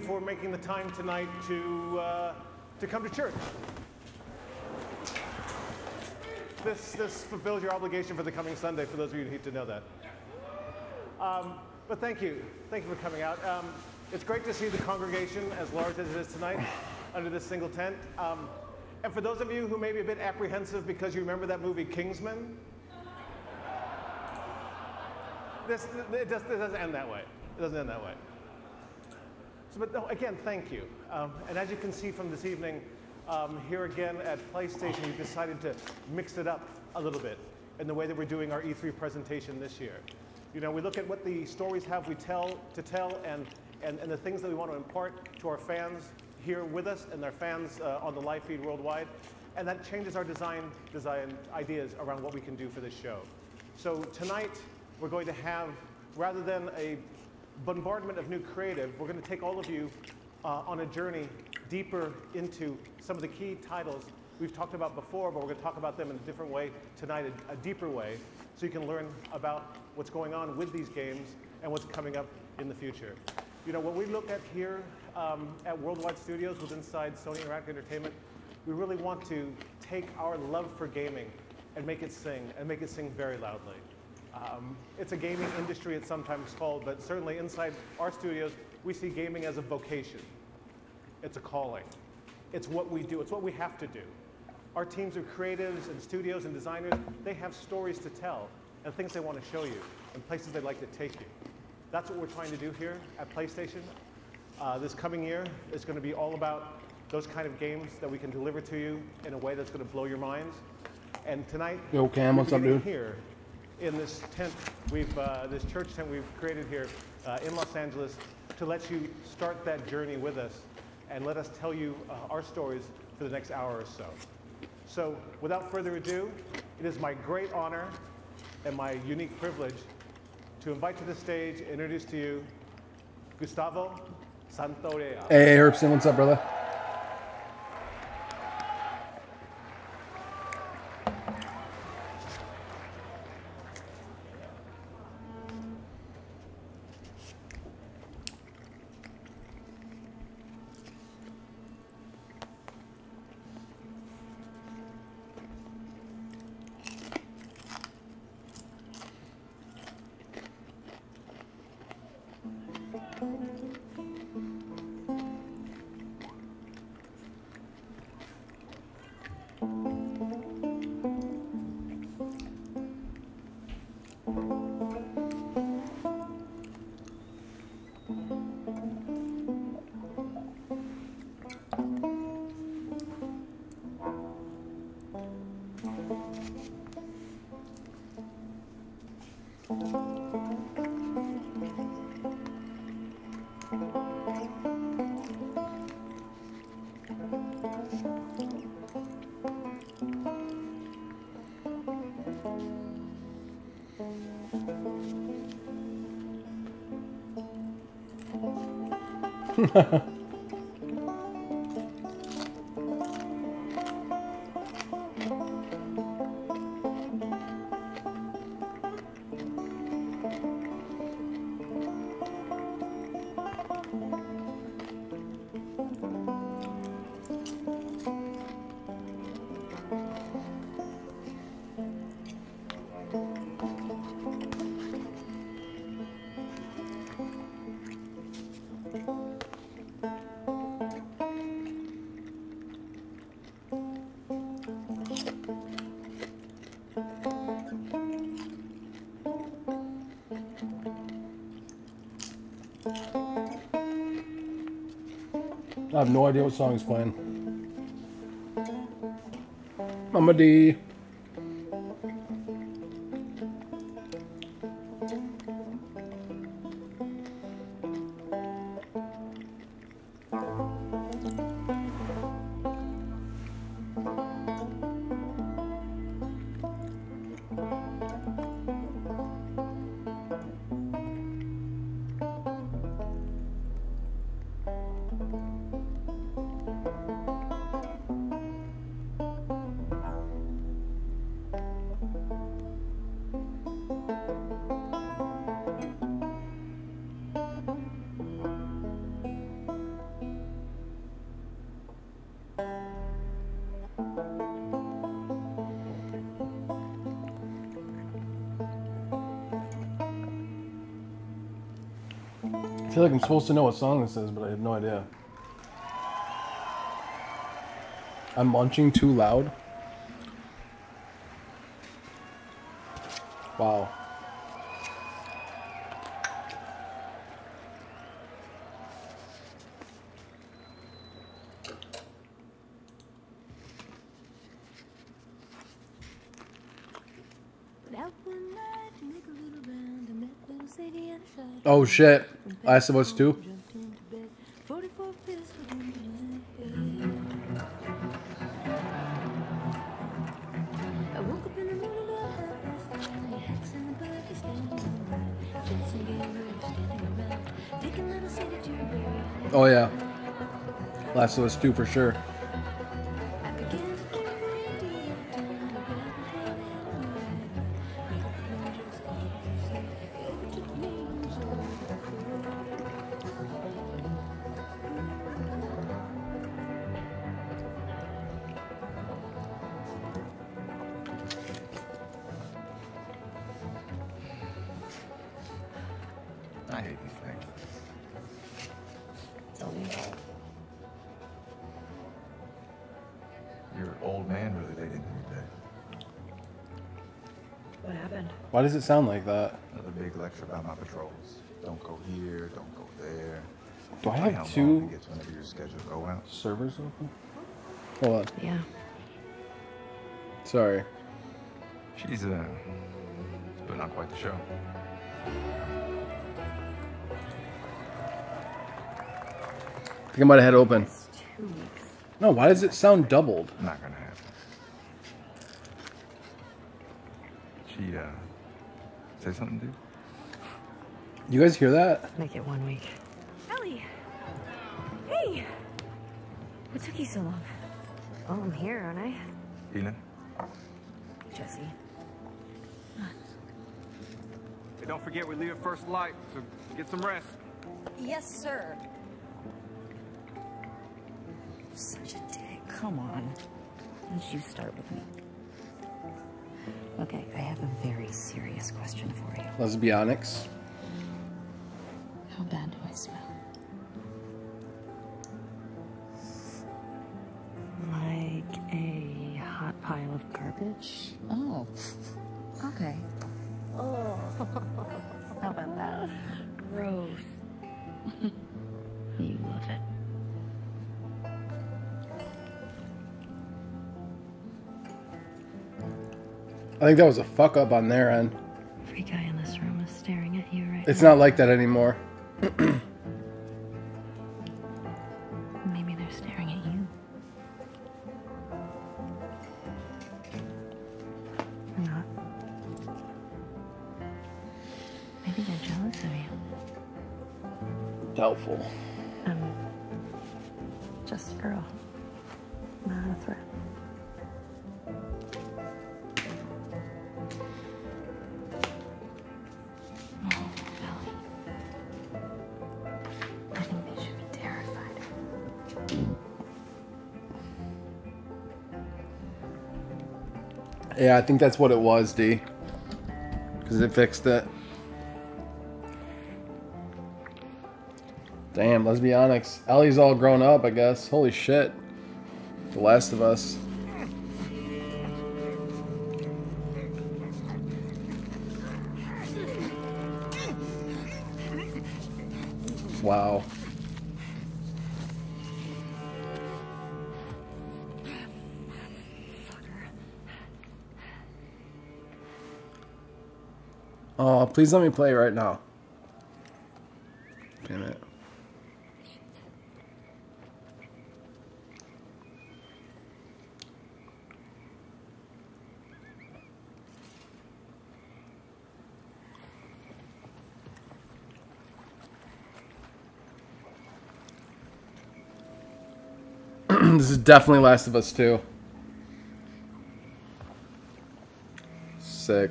For making the time tonight to come to church. This fulfills your obligation for the coming Sunday, for those of you who need to know that. But thank you for coming out. It's great to see the congregation as large as it is tonight under this single tent. And for those of you who may be a bit apprehensive because you remember that movie Kingsman, it doesn't end that way. It doesn't end that way. So, but no, again, thank you. And as you can see from this evening, here again at PlayStation, we've decided to mix it up a little bit in the way that we're doing our E3 presentation this year. You know, we look at what the stories have we tell and the things that we want to impart to our fans here with us and their fans on the live feed worldwide. And that changes our design ideas around what we can do for this show. So tonight, we're going to have, rather than a bombardment of new creative, we're going to take all of you on a journey deeper into some of the key titles we've talked about before, but we're going to talk about them in a different way tonight, a deeper way, so you can learn about what's going on with these games and what's coming up in the future. You know, what we look at here at Worldwide Studios with inside Sony Interactive Entertainment, we really want to take our love for gaming and make it sing very loudly. It's a gaming industry, it's sometimes called, but certainly inside our studios, we see gaming as a vocation. It's a calling. It's what we do. It's what we have to do. Our teams of creatives and studios and designers, they have stories to tell and things they want to show you and places they'd like to take you. That's what we're trying to do here at PlayStation. This coming year is going to be all about those kind of games that we can deliver to you in a way that's going to blow your minds. And tonight, yo, Cam, what's up, dude? Here in this tent, this church tent we've created here in Los Angeles to let you start that journey with us and let us tell you our stories for the next hour or so. So without further ado, it is my great honor and my unique privilege to invite to the stage, introduce to you, Gustavo Santorea. Hey, Herbson, what's up, brother? I have no idea what song he's playing. Mama D. I feel like I'm supposed to know what song this is, but I have no idea. I'm munching too loud. Wow. Oh shit. Last of Us 2. Oh yeah. Last of Us 2 for sure. I hate these things. Your old man really laid into me today. What happened? Why does it sound like that? Another big lecture about my patrols. Don't go here, don't go there. Do I Tell me have how long two it gets whenever your schedule go out. servers open? Hold on. Yeah. Sorry. She's but not quite the show. I think I might have had it open. It's 2 weeks. No, why does it sound doubled? Not gonna happen. She say something, dude? You guys hear that? Make it 1 week. Ellie! Hey! What took you so long? Oh, I'm here, aren't I? Tina? Jesse. Hey, don't forget we leave at first light, so get some rest. Yes, sir. Such a dick. Come on. Don't you start with me. Okay, I have a very serious question for you. Lesbionics. How bad do I smell? Like a hot pile of garbage? Oh. Okay. Oh. How about that? Gross. You love it. I think that was a fuck up on their end. Every guy in this room is staring at you right It's now. not like that anymore. Maybe they're staring at you. Or not. Maybe they're jealous of you. Doubtful. I'm just a girl, not a threat. Oh, Ellie. I think they should be terrified. Yeah, I think that's what it was, D. Because it fixed it. Damn, lesbionics. Ellie's all grown up, I guess. Holy shit. The Last of Us. Wow. Oh, please let me play right now. Damn it. This is definitely Last of Us 2. Sick.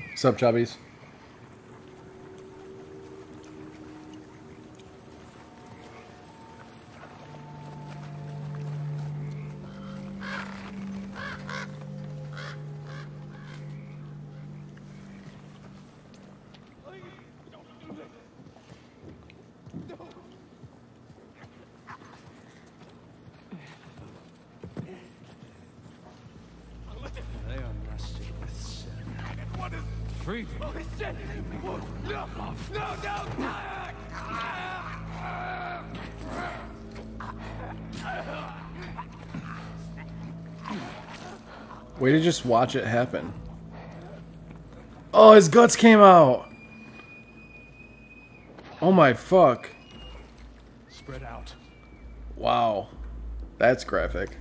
What's up, chubbies? breathing. Oh, shit! No! No! No! Way to just watch it happen. Oh, his guts came out. Oh my fuck. Spread out. Wow. That's graphic.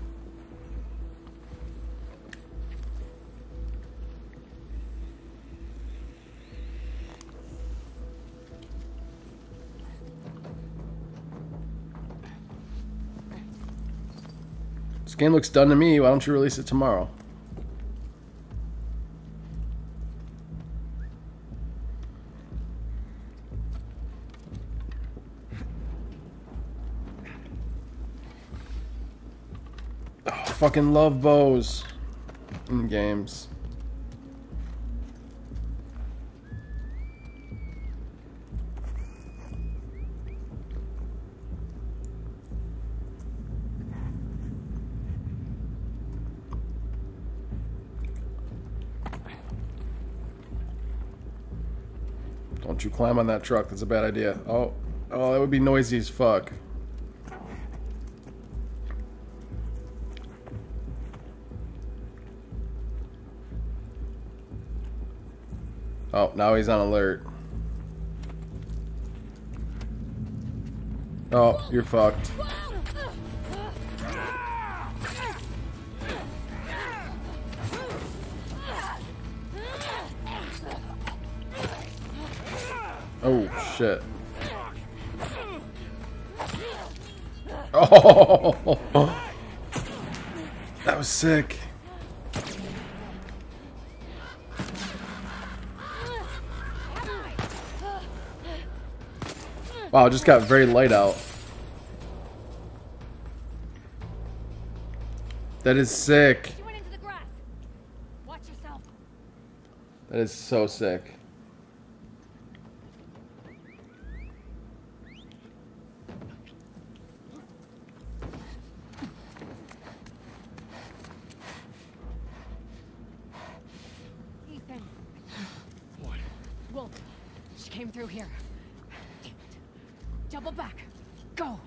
This game looks done to me. Why don't you release it tomorrow? Oh, fucking love bows in games. Don't you climb on that truck. That's a bad idea. Oh, that would be noisy as fuck. Oh, now he's on alert. Oh, you're fucked. Oh, shit. Oh, that was sick. Wow, it just got very light out. That is sick. She went into the grass. Watch yourself. That is so sick. Ethan. What? Wolf. She came through here. Damn it. Double back. Go.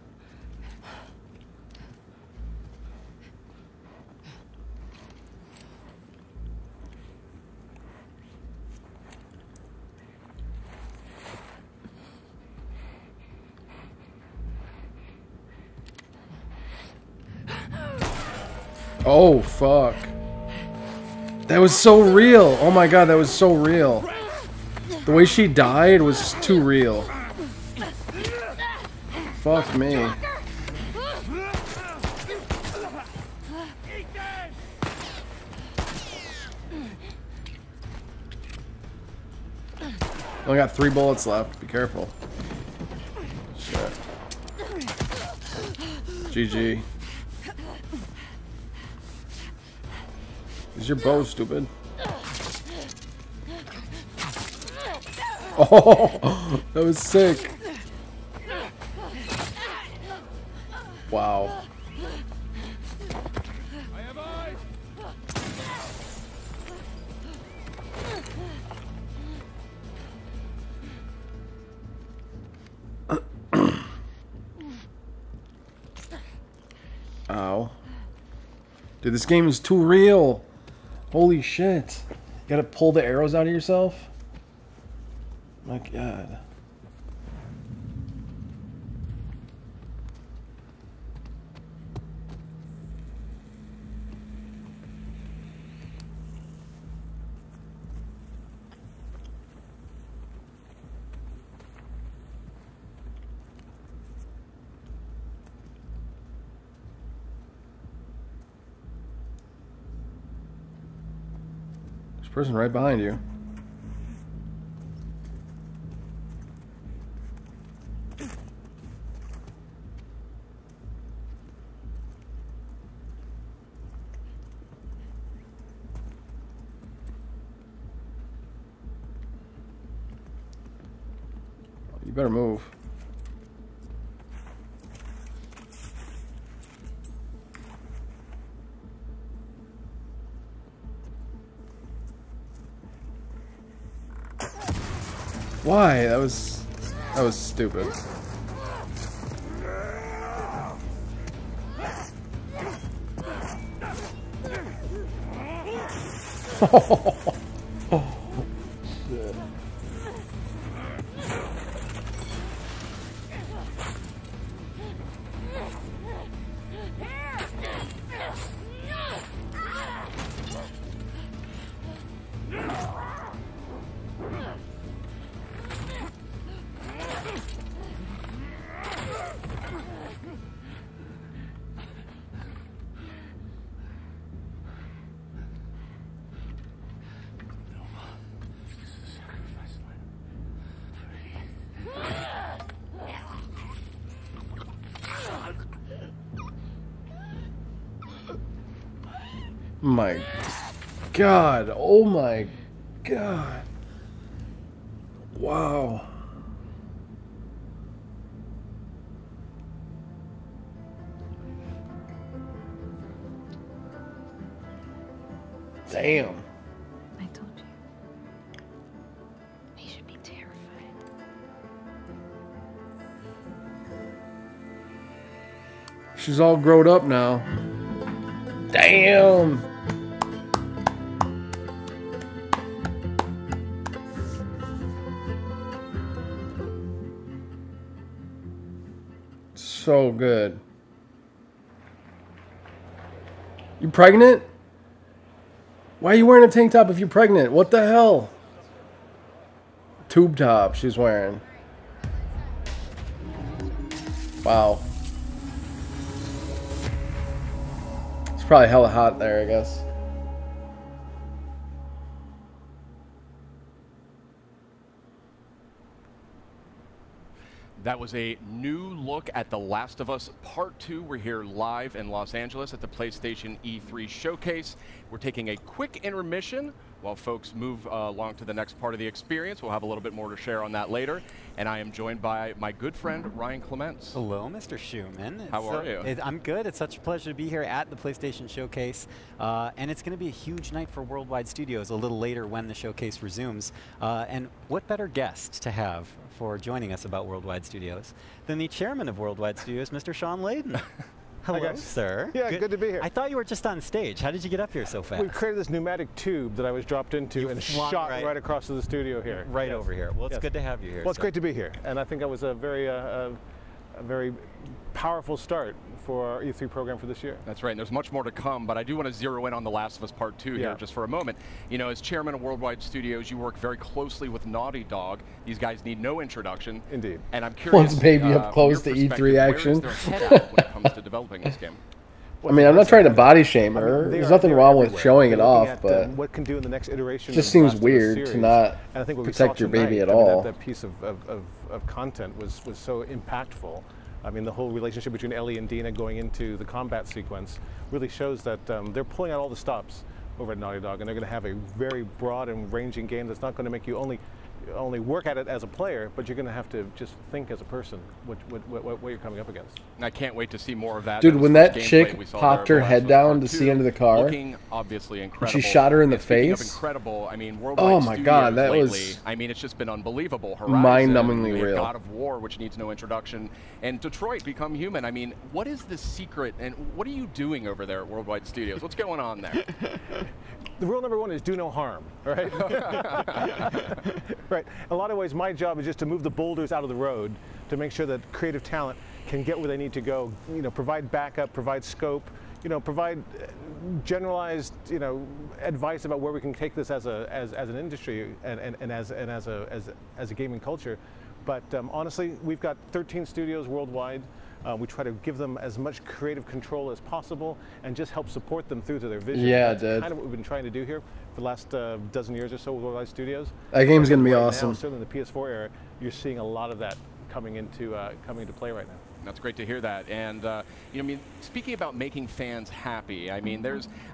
Oh, fuck. That was so real. Oh my god, that was so real. The way she died was too real. Fuck me. Only got 3 bullets left. Be careful. Shit. GG. Is your bow stupid? Oh, that was sick. Wow. I have eyes. Ow. Dude, this game is too real. Holy shit. You gotta pull the arrows out of yourself? My god. There's a person right behind you. You better move. Why? That was stupid. My God. Oh my God. Wow. Damn. I told you. He should be terrified. She's all grown up now. Damn. So good. You pregnant? Why are you wearing a tank top if you're pregnant? What the hell? Tube top she's wearing. Wow. It's probably hella hot there, I guess. That was a new look at The Last of Us Part 2. We're here live in Los Angeles at the PlayStation E3 Showcase. We're taking a quick intermission while folks move along to the next part of the experience. We'll have a little bit more to share on that later. And I am joined by my good friend, Ryan Clements. Hello, Mr. Schumann. How are you? I'm good. It's such a pleasure to be here at the PlayStation Showcase. And it's going to be a huge night for Worldwide Studios a little later when the showcase resumes. And what better guest to have for joining us about Worldwide Studios than the chairman of Worldwide Studios, Mr. Sean Layden. Hello, sir. Yeah, good to be here. I thought you were just on stage. How did you get up here so fast? We created this pneumatic tube that I was dropped into and shot right across to the studio here. Right over here. Well, it's good to have you here. Well, it's great to be here. And I think that was a very powerful start for our E3 program for this year. That's right, and there's much more to come, but I do want to zero in on The Last of Us Part 2 here just for a moment. You know, as chairman of Worldwide Studios, you work very closely with Naughty Dog. These guys need no introduction. Indeed. And I'm curious, Once baby up close to E3 action. Where is their head at when it comes to developing this game? I mean, I'm not trying to body shame her. There's nothing wrong with showing it off, but what can do in the next iteration. It just seems weird to not protect your baby at all. That piece of content was so impactful. I mean, the whole relationship between Ellie and Dina going into the combat sequence really shows that they're pulling out all the stops over at Naughty Dog, and they're going to have a very broad and ranging game that's not going to make you only work at it as a player, but you're going to have to just think as a person what you're coming up against. And I can't wait to see more of that. Dude, when that chick popped her head down to see into the car, looking obviously incredible. And she shot her in the face. Incredible. I mean, Worldwide my God, that lately, was I mean, it's just been unbelievable. Horizon, mind-numbingly real. God of War, which needs no introduction, and Detroit Become Human. I mean, what is the secret, and what are you doing over there at Worldwide Studios? What's going on there? The rule number one is do no harm, right? Right. In a lot of ways, my job is just to move the boulders out of the road to make sure that creative talent can get where they need to go. You know, provide backup, provide scope. You know, provide generalized, advice about where we can take this as an industry and as a gaming culture. But honestly, we've got 13 studios worldwide. We try to give them as much creative control as possible and just help support them through to their vision. Yeah, That's kind of what we've been trying to do here for the last dozen years or so with Worldwide Studios. That game's going to be right awesome. Now, certainly in the PS4 era, you're seeing a lot of that coming into play right now. That's great to hear that. And, I mean, speaking about making fans happy, I mean,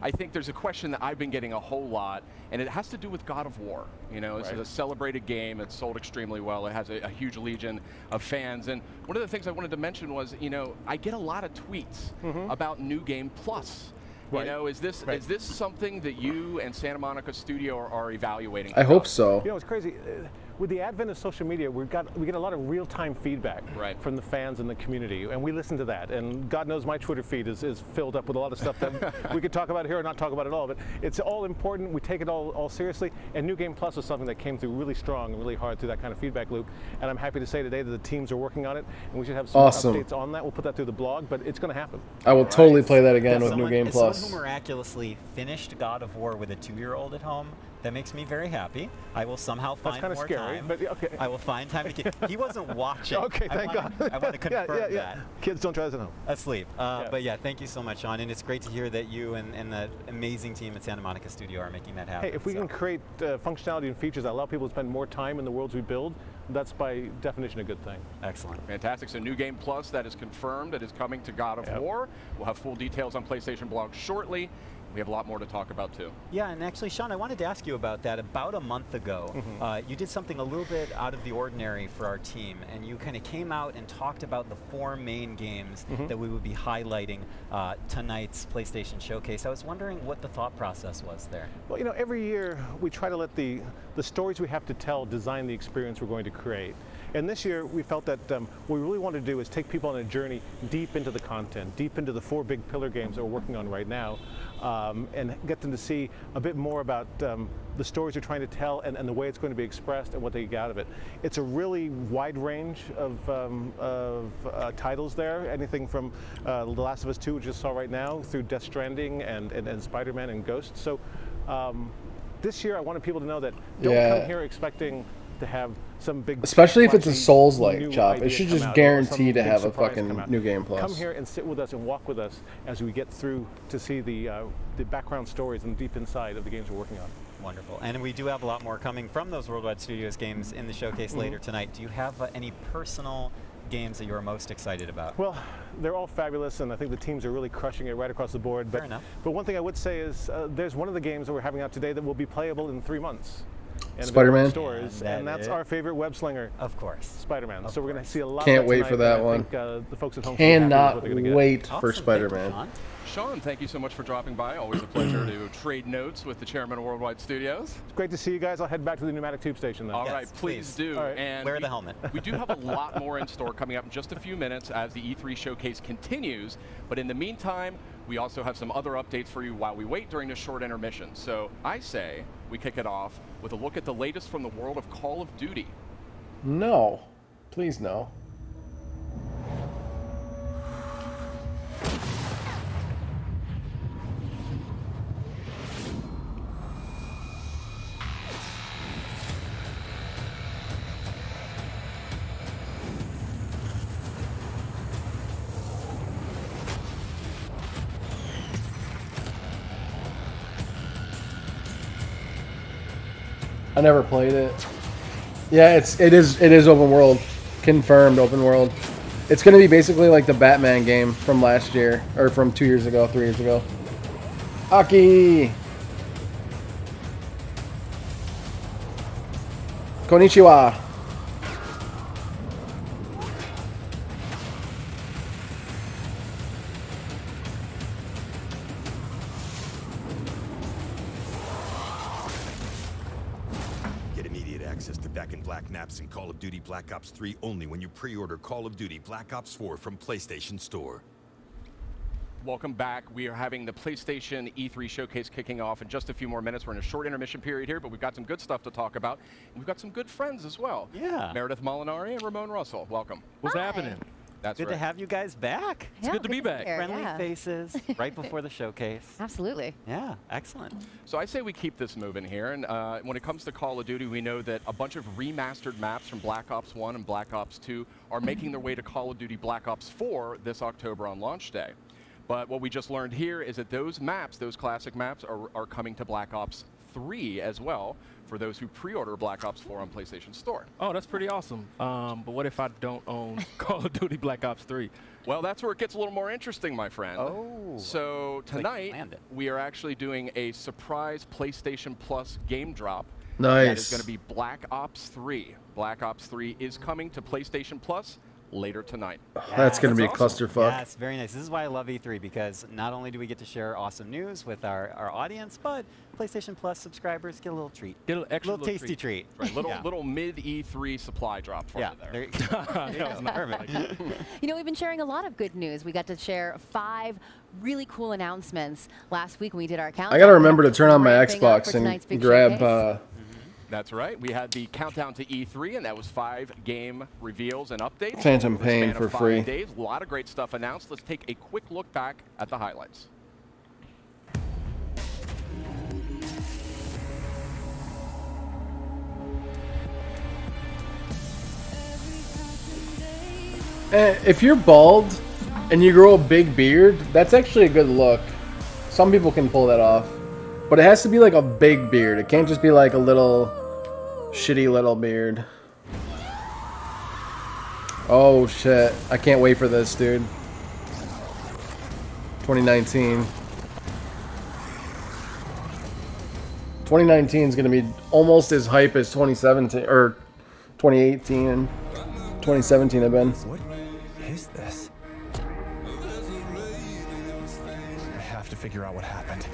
I think there's a question that I've been getting a whole lot, and it has to do with God of War. You know, this is a celebrated game. It's sold extremely well. It has a huge legion of fans. And one of the things I wanted to mention was, I get a lot of tweets about New Game Plus. Right. You know, is this something that you and Santa Monica Studio are evaluating? I hope so. You know, it's crazy. with the advent of social media, we get a lot of real-time feedback from the fans and the community, and we listen to that. And God knows my Twitter feed is filled up with a lot of stuff that we could talk about here or not talk about at all. But it's all important. We take it all seriously. And New Game Plus was something that came through really strong and really hard through that kind of feedback loop. And I'm happy to say today that the teams are working on it, and we should have some updates on that. We'll put that through the blog, but it's going to happen. I will totally play that again with New Game Plus. Someone who miraculously finished God of War with a 2-year-old at home, that makes me very happy. I will somehow find more time. But okay. I will find time to keep. He wasn't watching. Okay, thank God. I want to confirm that. Kids don't try this at home. Asleep. But yeah, thank you so much, Sean. And it's great to hear that you and the amazing team at Santa Monica Studio are making that happen. Hey, if we can create functionality and features that allow people to spend more time in the worlds we build, that's by definition a good thing. Excellent. Fantastic. So New Game Plus, that is confirmed, that is coming to God of War. We'll have full details on PlayStation blog shortly. We have a lot more to talk about, too. Yeah, and actually, Sean, I wanted to ask you about that. About a month ago, you did something a little bit out of the ordinary for our team, and you kind of came out and talked about the 4 main games that we would be highlighting tonight's PlayStation Showcase. I was wondering what the thought process was there. Well, you know, every year we try to let the stories we have to tell design the experience we're going to create. And this year, we felt that what we really want to do is take people on a journey deep into the content, deep into the 4 big pillar games that we're working on right now, and get them to see a bit more about the stories you're trying to tell and the way it's going to be expressed and what they get out of it. It's a really wide range of titles there, anything from The Last of Us 2, which you just saw right now, through Death Stranding and Spider-Man and Ghost. So this year, I wanted people to know that don't come here expecting to have some big, especially if it's a Souls-like chop, it should just guarantee to have a fucking New Game Plus. Come here and sit with us and walk with us as we get through to see the background stories and deep inside of the games we're working on. Wonderful. And we do have a lot more coming from those Worldwide Studios games in the showcase later tonight. Do you have any personal games that you're most excited about? Well, they're all fabulous, and I think the teams are really crushing it right across the board. Fair enough. But one thing I would say is there's one of the games that we're having out today that will be playable in 3 months. Spider-Man stores, and that's our favorite web slinger. Of course. Spider-Man. So we're going to see a lot. Can't of wait for that one. The folks at home cannot wait for Spider-Man. Sean, thank you so much for dropping by. Always a pleasure to trade notes with the chairman of Worldwide Studios. It's great to see you guys. I'll head back to the pneumatic tube station then. All right, please do. All right. And wear the helmet. We do have a lot more in store coming up in just a few minutes as the E3 showcase continues. But in the meantime, we also have some other updates for you while we wait during this short intermission. So I say we kick it off with a look at the latest from the world of Call of Duty. No. Please no. I never played it. Yeah, it is open world. Confirmed open world. It's gonna be basically like the Batman game from last year, or from 2 years ago, 3 years ago. Aki! Konnichiwa! And Call of Duty Black Ops 3 only when you pre-order Call of Duty Black Ops 4 from PlayStation Store. Welcome back. We are having the PlayStation E3 showcase kicking off in just a few more minutes. We're in a short intermission period here, but we've got some good stuff to talk about. And we've got some good friends as well. Yeah. Meredith Molinari and Ramon Russell. Welcome. What's happening? That's good to have you guys back. It's good to be back. Friendly faces right before the showcase. Absolutely. Yeah, excellent. So I say we keep this moving here. And when it comes to Call of Duty, we know that a bunch of remastered maps from Black Ops 1 and Black Ops 2 are making their way to Call of Duty Black Ops 4 this October on launch day. But what we just learned here is that those maps, those classic maps, are coming to Black Ops 3 as well for those who pre-order Black Ops 4 on PlayStation Store. Oh, that's pretty awesome. But what if I don't own Call of Duty Black Ops 3? Well, that's where it gets a little more interesting, my friend. Oh. So tonight, we are actually doing a surprise PlayStation Plus game drop. Nice. That is going to be Black Ops 3. Black Ops 3 is coming to PlayStation Plus later tonight. That's going to be a awesome. clusterfuck. Yes, very nice. This is why I love E3, because not only do we get to share awesome news with our audience, but PlayStation Plus subscribers get a little treat. Get a little extra little tasty treat. Right, little mid E3 supply drop for you there. There you go. Perfect. You know, we've been sharing a lot of good news. We got to share 5 really cool announcements last week when we did our countdown. I got to remember to turn on my Ramping up Xbox for and tonight's big grab... showcase. That's right. We had the countdown to E3, and that was 5 game reveals and updates. Phantom over the Pain span for of 5 free. days. A lot of great stuff announced. Let's take a quick look back at the highlights. If you're bald and you grow a big beard, that's actually a good look. Some people can pull that off. But it has to be like a big beard. It can't just be like a little shitty little beard. Oh shit. I can't wait for this, dude. 2019. 2019 is going to be almost as hype as 2017 or 2018 and 2017 have been. What is this? I have to figure out what happened.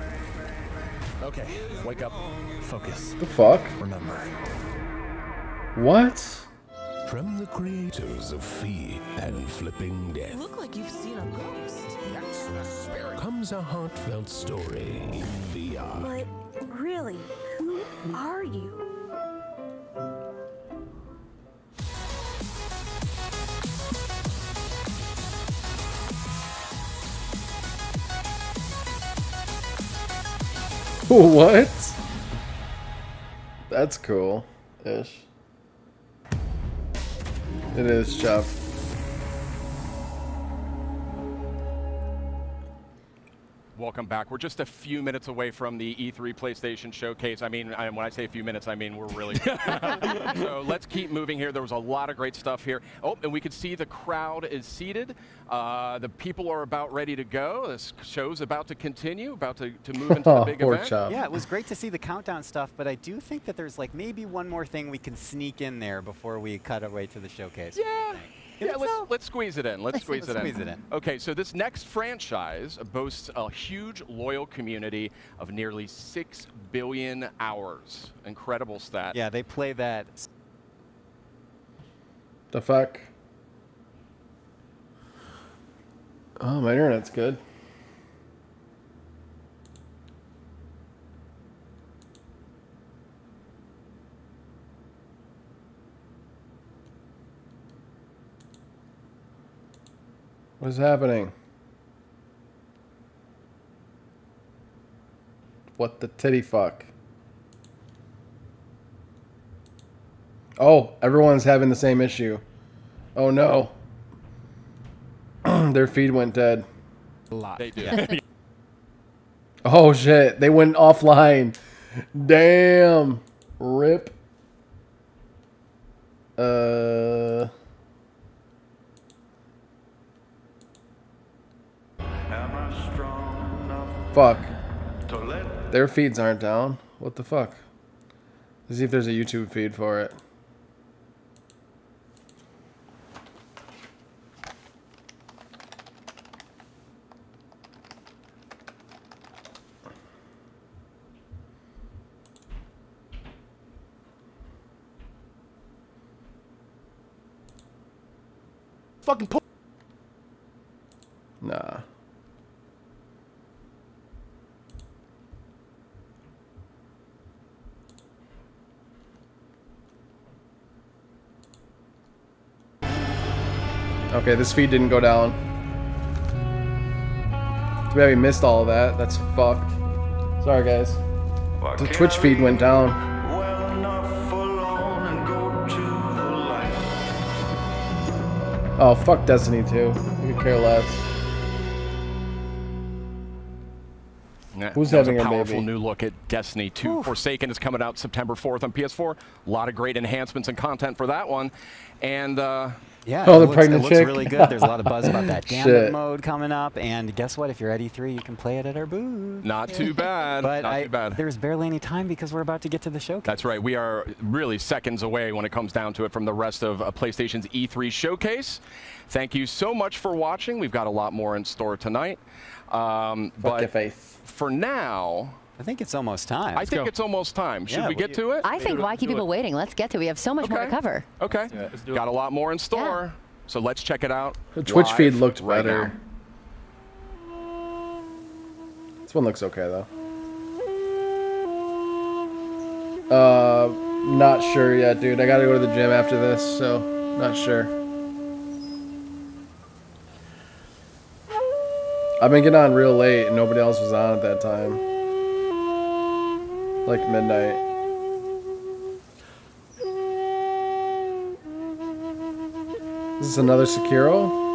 Okay, wake up. Focus. The fuck? Remember. What? From the creators of Fee and Flipping Death. You look like you've seen a ghost. That's the spirit. Comes a heartfelt story in VR. But really, who are you? What? That's cool-ish. It is, Chuff. Welcome back. We're just a few minutes away from the E3 PlayStation Showcase. I mean, when I say a few minutes, I mean we're really... So let's keep moving here. There was a lot of great stuff here. Oh, and we could see the crowd is seated. The people are about ready to go. This show's about to continue, about to move into the big event. Yeah, it was great to see the countdown stuff, but I do think that there's like maybe one more thing we can sneak in there before we cut away to the showcase. Yeah. Yeah, let's squeeze it in. Let's squeeze it in. Okay. Okay, so this next franchise boasts a huge loyal community of nearly 6 billion hours. Incredible stat. Yeah, they play that. The fuck? Oh, my internet's good. What is happening? What the titty fuck? Oh, everyone's having the same issue. Oh no. Their feed went dead. A lot. They do. Yeah. Oh shit, they went offline. Damn. Rip. Fuck. Their feeds aren't down. What the fuck? Let's see if there's a YouTube feed for it. Fucking pull. Nah. Okay, this feed didn't go down. Too bad we missed all of that. That's fucked. Sorry, guys. The Twitch feed went down. Oh, fuck Destiny 2. I could care less. Yeah, Who's that was having a a powerful baby? new look at Destiny 2. Forsaken is coming out September 4th on PS4. A lot of great enhancements and content for that one. And yeah, oh, it the looks, pregnant it looks chick? really good. There's a lot of buzz about that Shit. Gambit mode coming up. And guess what? If you're at E3, you can play it at our booth. not too bad. But not too bad. There's barely any time because we're about to get to the showcase. That's right. We are really seconds away when it comes down to it from the rest of PlayStation's E3 showcase. Thank you so much for watching. We've got a lot more in store tonight. But for now, I think it's almost time. I think it's almost time. Should we get to it? I think why keep people waiting? Let's get to it. We have so much more to cover. Okay. Got a lot more in store. So let's check it out. The Twitch feed looked right better. This one looks okay though. Not sure yet, dude. I gotta go to the gym after this, so not sure. I've been getting on real late and nobody else was on at that time. Like midnight. Is this another Sekiro?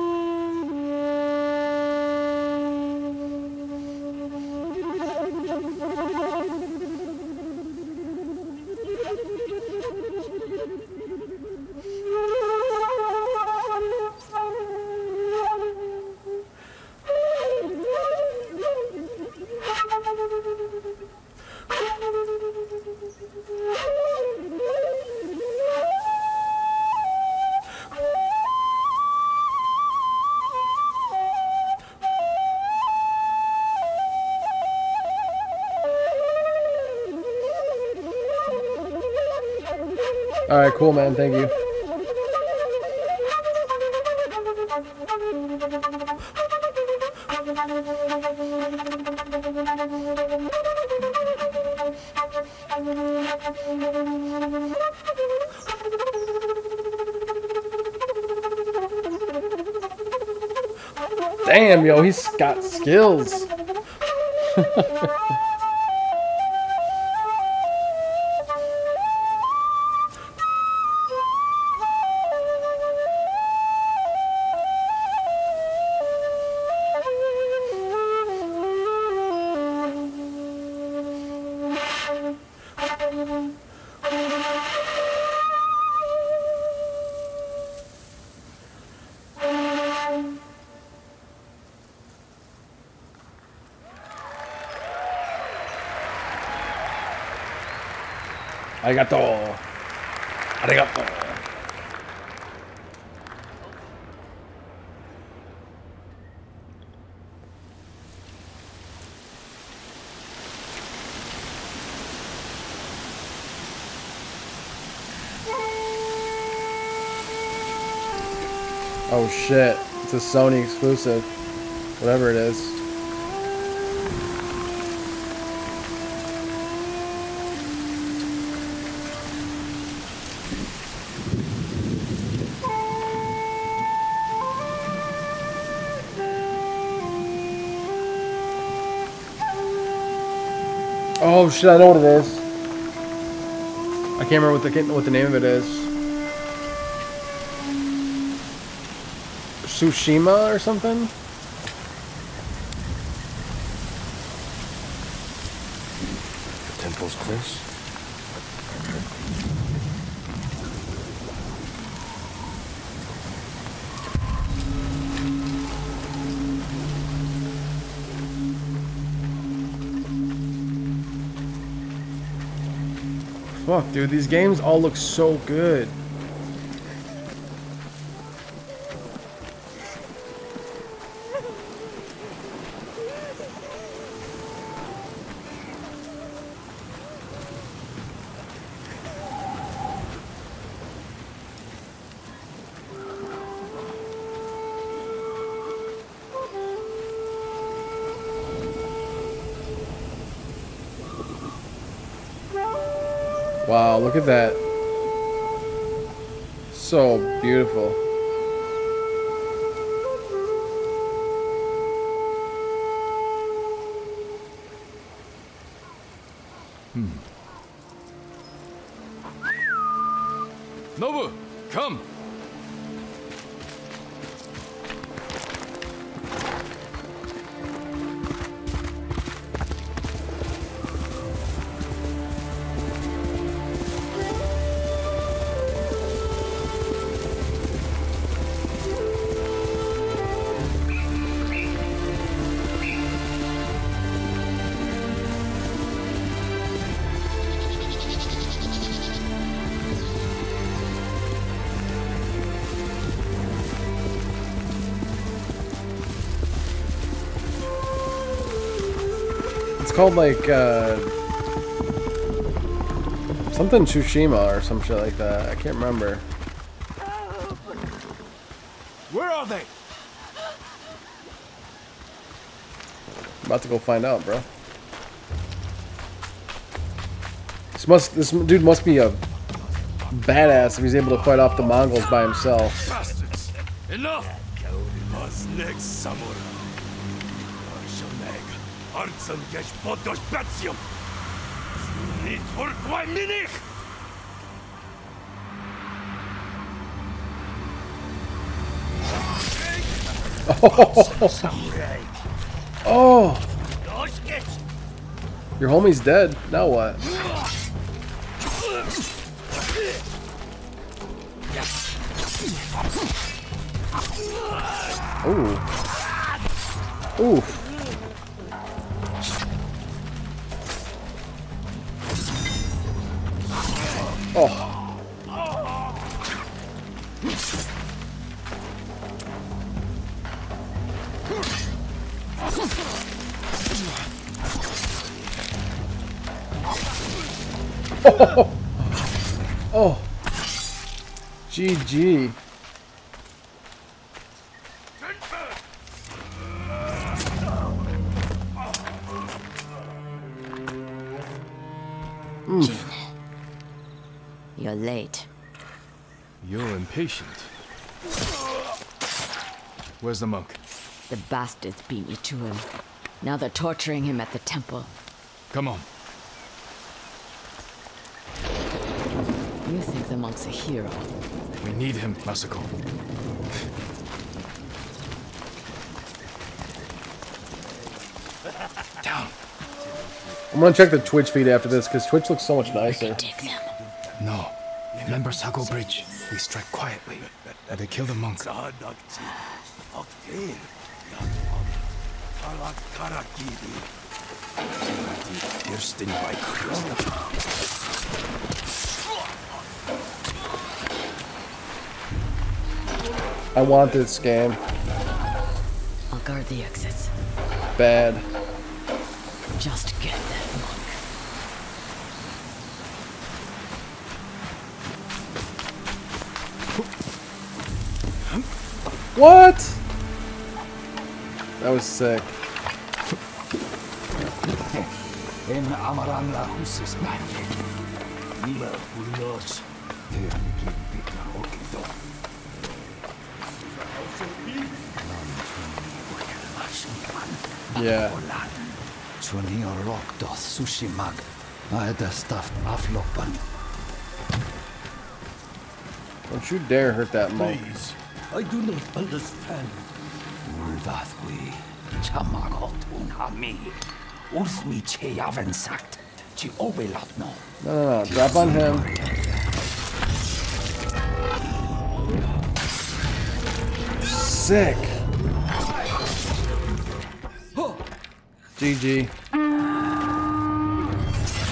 Alright, cool, man. Thank you. Damn, yo, he's got skills. Arigato. Arigato. Oh shit, it's a Sony exclusive. Whatever it is. Oh shit, I know what it is. I can't remember what the name of it is. Tsushima or something? The temple's close. Fuck, dude, these games all look so good. Wow, look at that. So beautiful. Nobu, come. called like something Tsushima or some shit like that. I can't remember. Where are they? About to go find out, bro. This dude must be a badass if he's able to fight off the Mongols by himself. Bastards! Enough! Was next samurai. Artsen gesh podos betsium. Nit vorkwai minik. Oh! Your homie's dead. Now what? Ooh. Ooh. Oh. Oh. Oh. GG. You're late. You're impatient. Where's the monk? The bastards beat me to him. Now they're torturing him at the temple. Come on. You think the monk's a hero? We need him, Masako. Down. I'm gonna check the Twitch feed after this because Twitch looks so much nicer. No. Remember Sago Bridge? We strike quietly. They kill the monk. I want this game. I'll guard the exits. Bad. Just get that monk. What? That was sick. En amaran la husis magic. Nila ulos. Yeah. Don't you dare hurt that monk. Please, I do not understand. Uldathwi, Chamagot unhami, Ulthmi cheyaven sagt, Chi obelatno. No, drop on him. Sick. GG.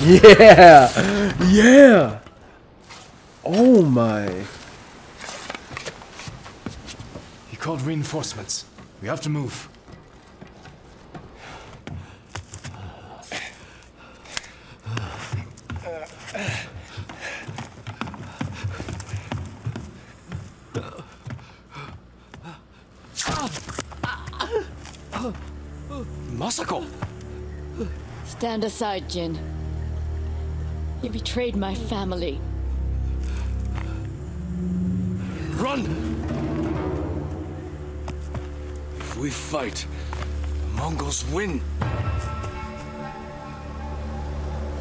Yeah! Yeah! Oh my. He called reinforcements. We have to move. Masako! Stand aside, Jin. You betrayed my family. Run! If we fight, the Mongols win.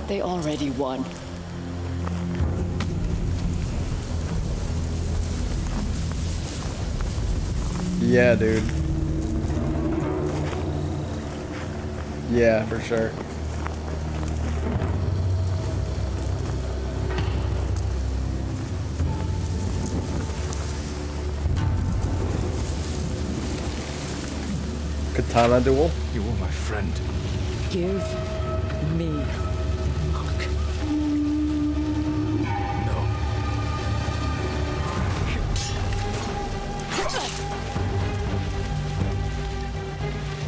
They already won. Yeah, dude. Yeah, for sure. Katana duel? You were my friend. Give me monk. No.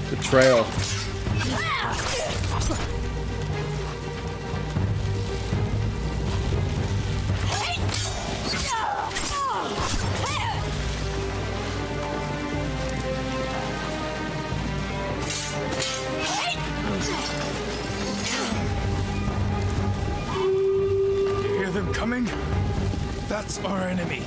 Betrayal. them coming? That's our enemy.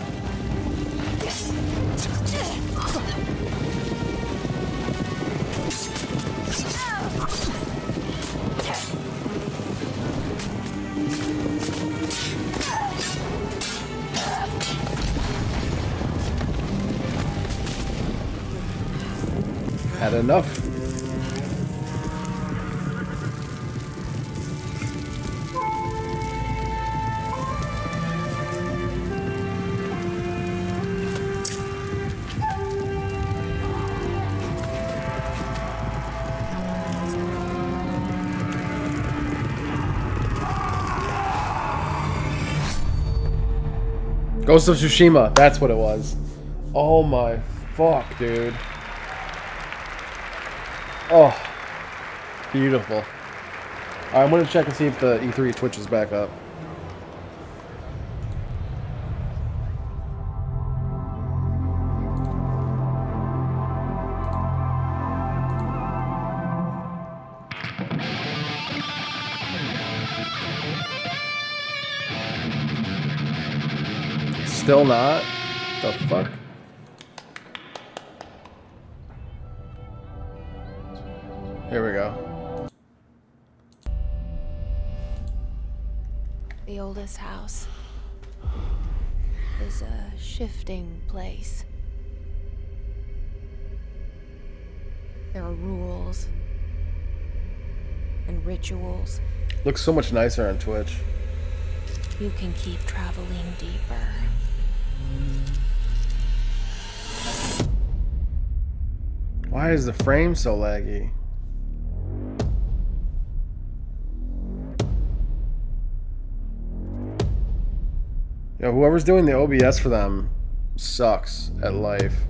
Had enough. Ghost of Tsushima, that's what it was. Oh my fuck, dude. Oh, beautiful. Alright, I'm gonna check and see if the E3 Twitch is back up. Still not? The fuck? Here we go. The oldest house is a shifting place. There are rules and rituals. Looks so much nicer on Twitch. You can keep traveling deeper. Why is the frame so laggy? Yo, whoever's doing the OBS for them sucks at life.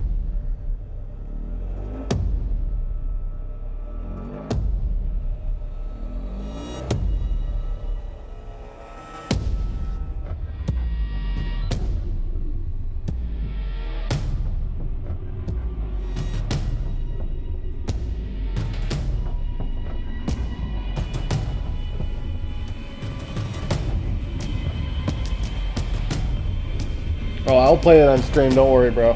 Oh, I'll play it on stream, don't worry, bro.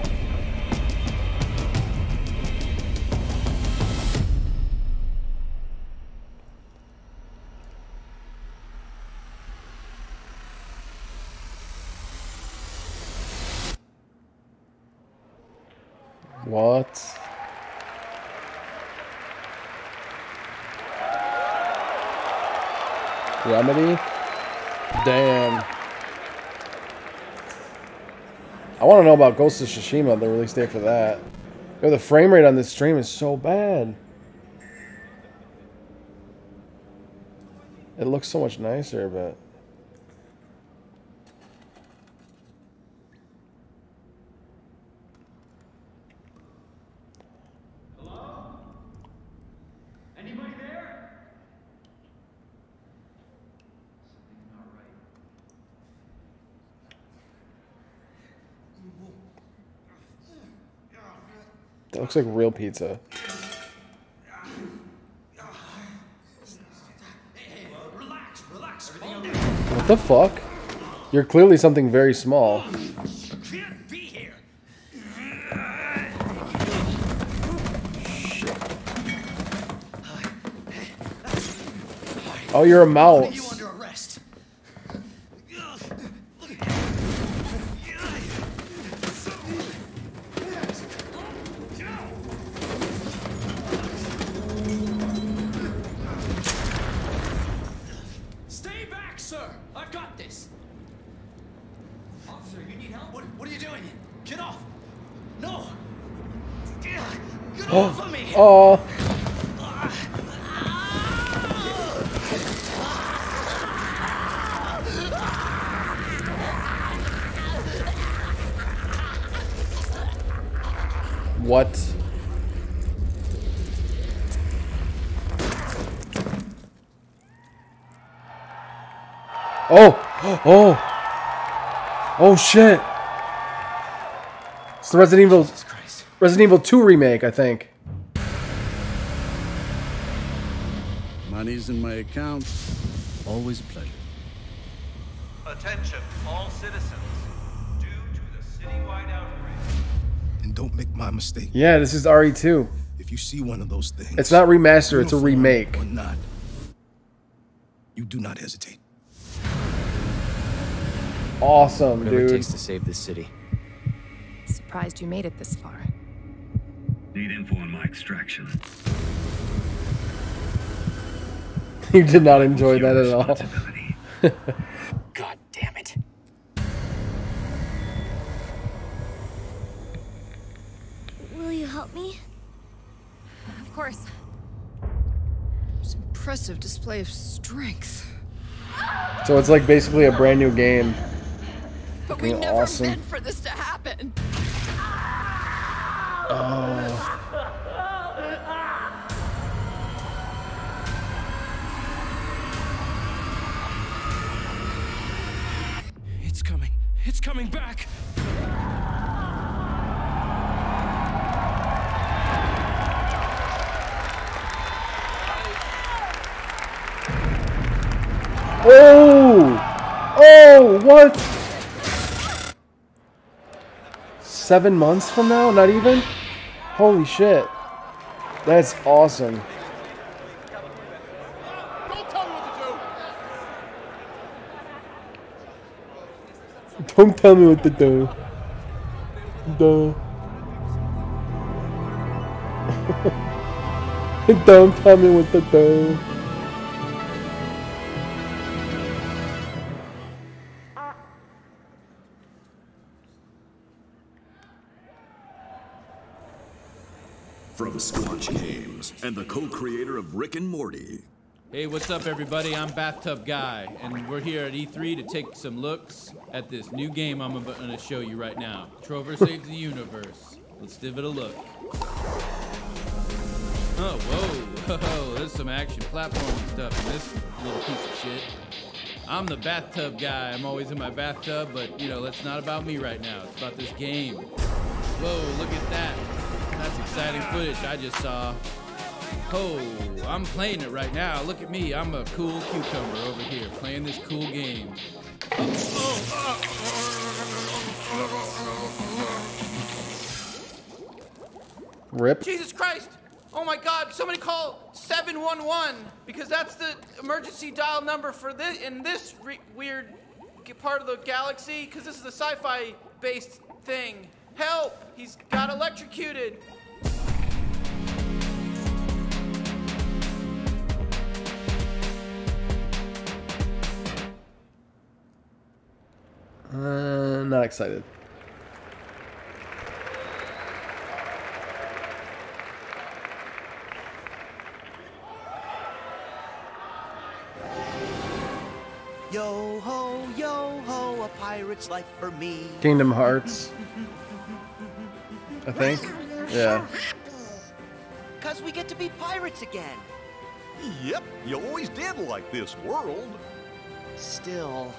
What? Remedy? Damn. I want to know about Ghost of Tsushima, the release date for that. Yo, the frame rate on this stream is so bad. It looks so much nicer, but... Hello? Anybody there? Something's not right. That looks like real pizza. What the fuck? You're clearly something very small. Oh, you're a mouse. Stay back, sir. I've got this. Officer, you need help? What are you doing? Get off. No. Get off of me. Oh. What? Oh! Oh! Oh shit! It's the Resident Evil 2 remake, I think. Money's in my account. Always a pleasure. Attention, all citizens. Due to the citywide outrage. And don't make my mistake. Yeah, this is RE2. If you see one of those things, it's not remaster, it's a remake. Or not, you do not hesitate. Awesome, Whatever dude. it takes to save this city. Surprised you made it this far. Need info on my extraction. You did not enjoy that at all. God damn it. Will you help me? Of course. It's an impressive display of strength. So it's like basically a brand new game. But we never meant for this to happen. Oh. It's coming. It's coming back. Oh! Oh, what? 7 months from now? Not even? Holy shit. That's awesome. Don't tell me what to do. Don't tell me what to do. From Squanch Games and the co-creator of Rick and Morty. Hey, what's up, everybody? I'm Bathtub Guy, and we're here at E3 to take some looks at this new game I'm going to show you right now. Trover Saves the Universe. Let's give it a look. Oh, whoa, there's some action platforming stuff in this little piece of shit. I'm the Bathtub Guy. I'm always in my bathtub, but, you know, that's not about me right now. It's about this game. Whoa, look at that. That's exciting footage I just saw. Oh, I'm playing it right now. Look at me. I'm a cool cucumber over here playing this cool game. Rip. Jesus Christ! Oh my God! Somebody call 711 because that's the emergency dial number for this in this weird part of the galaxy. Because this is a sci-fi based thing. Help! He's got electrocuted. Not excited. Yo ho, a pirate's life for me. Kingdom Hearts. I think. Yeah. Cause we get to be pirates again. Yep, you always did like this world. Still,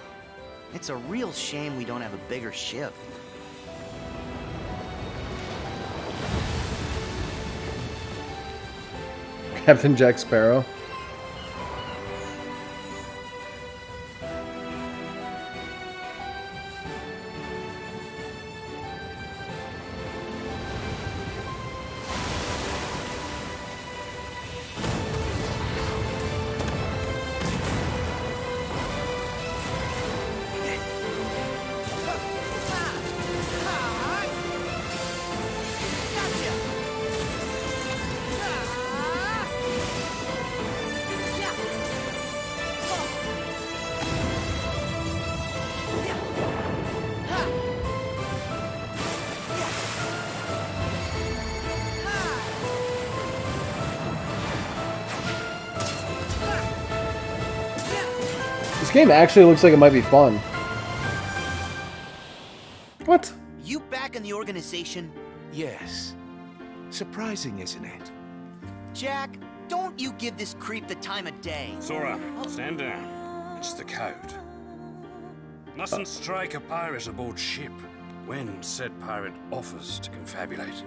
it's a real shame we don't have a bigger ship. Captain Jack Sparrow. This game actually looks like it might be fun. What? You back in the organization? Yes. Surprising, isn't it? Jack, don't you give this creep the time of day. Sora, stand down. It's the code. Mustn't strike a pirate aboard ship when said pirate offers to confabulate.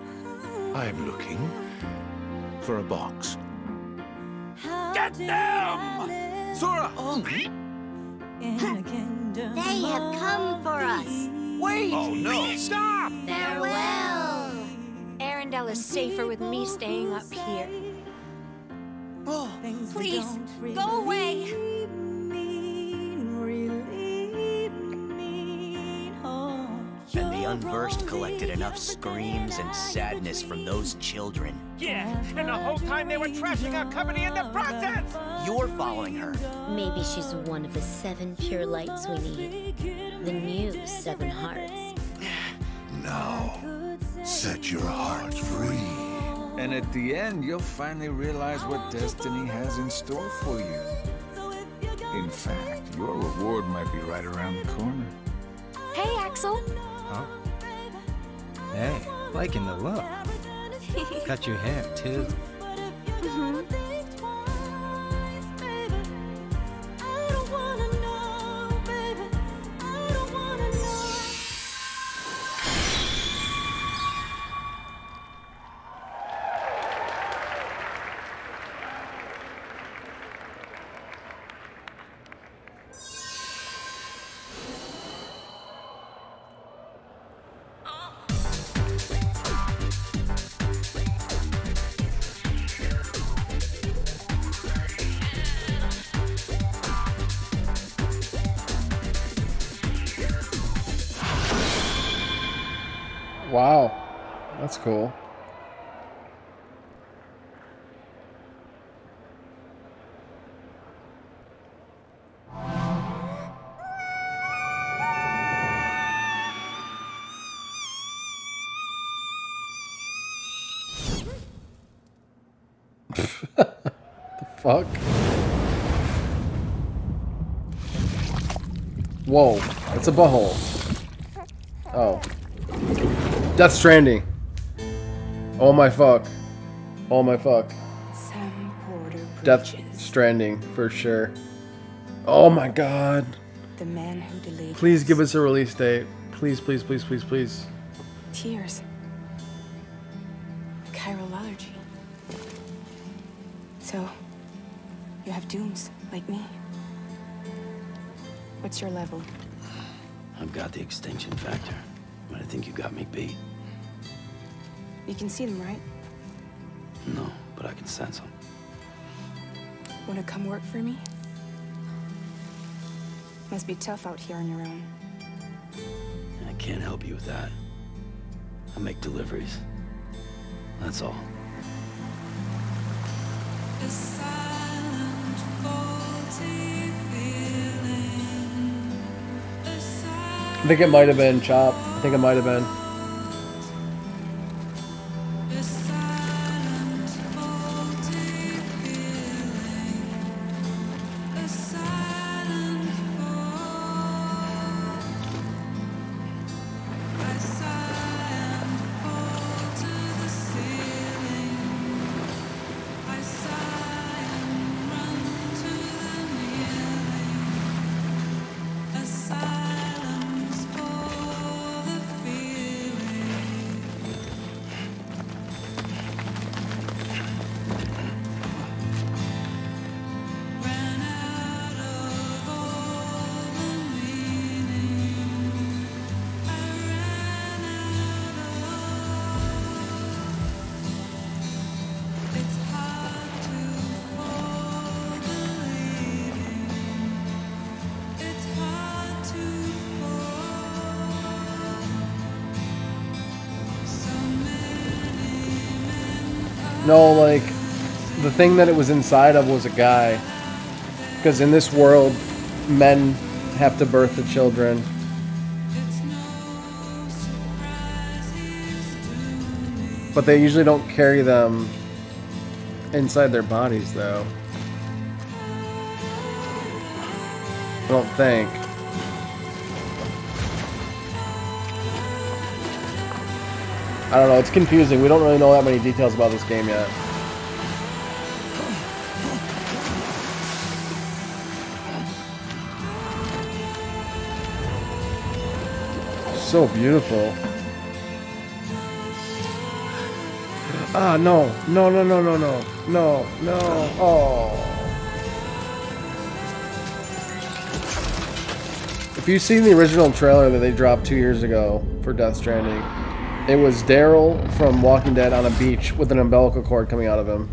I'm looking for a box. Get them! Sora! In a kingdom have come for us. Wait! Oh no! Stop! Farewell. Arendelle is safer with me staying up here. Oh, please, go away. And the unversed collected enough screams and sadness from those children. Yeah, and the whole time they were trashing our company in the process! You're following her. Maybe she's one of the 7 pure lights we need. The new 7 hearts. Now, set your heart free. And at the end, you'll finally realize what destiny has in store for you. In fact, your reward might be right around the corner. Hey, Axel. Huh? Hey, liking the look. Cut your hair, too. Wow, that's cool. The fuck? Whoa, it's a butthole. Oh. Death Stranding. Oh my fuck. Oh my fuck. Death Stranding for sure. Oh my god. The man who delayed. Please give us a release date. Please, please, please, please, please. Tears. Chiral allergy. So, you have dooms like me. What's your level? I've got the extinction factor. But I think you got me beat. You can see them, right? No, but I can sense them. Want to come work for me? Must be tough out here on your own. I can't help you with that. I make deliveries. That's all. I think it might have been Chop. I think it might have been. No, like, the thing that it was inside of was a guy. Because in this world, men have to birth the children. But they usually don't carry them inside their bodies, though. I don't think. I don't know, it's confusing. We don't really know that many details about this game yet. So beautiful. Ah, no. No, no, no, no, no. No, no. Oh. If you've seen the original trailer that they dropped 2 years ago for Death Stranding, it was Daryl from Walking Dead on a beach with an umbilical cord coming out of him.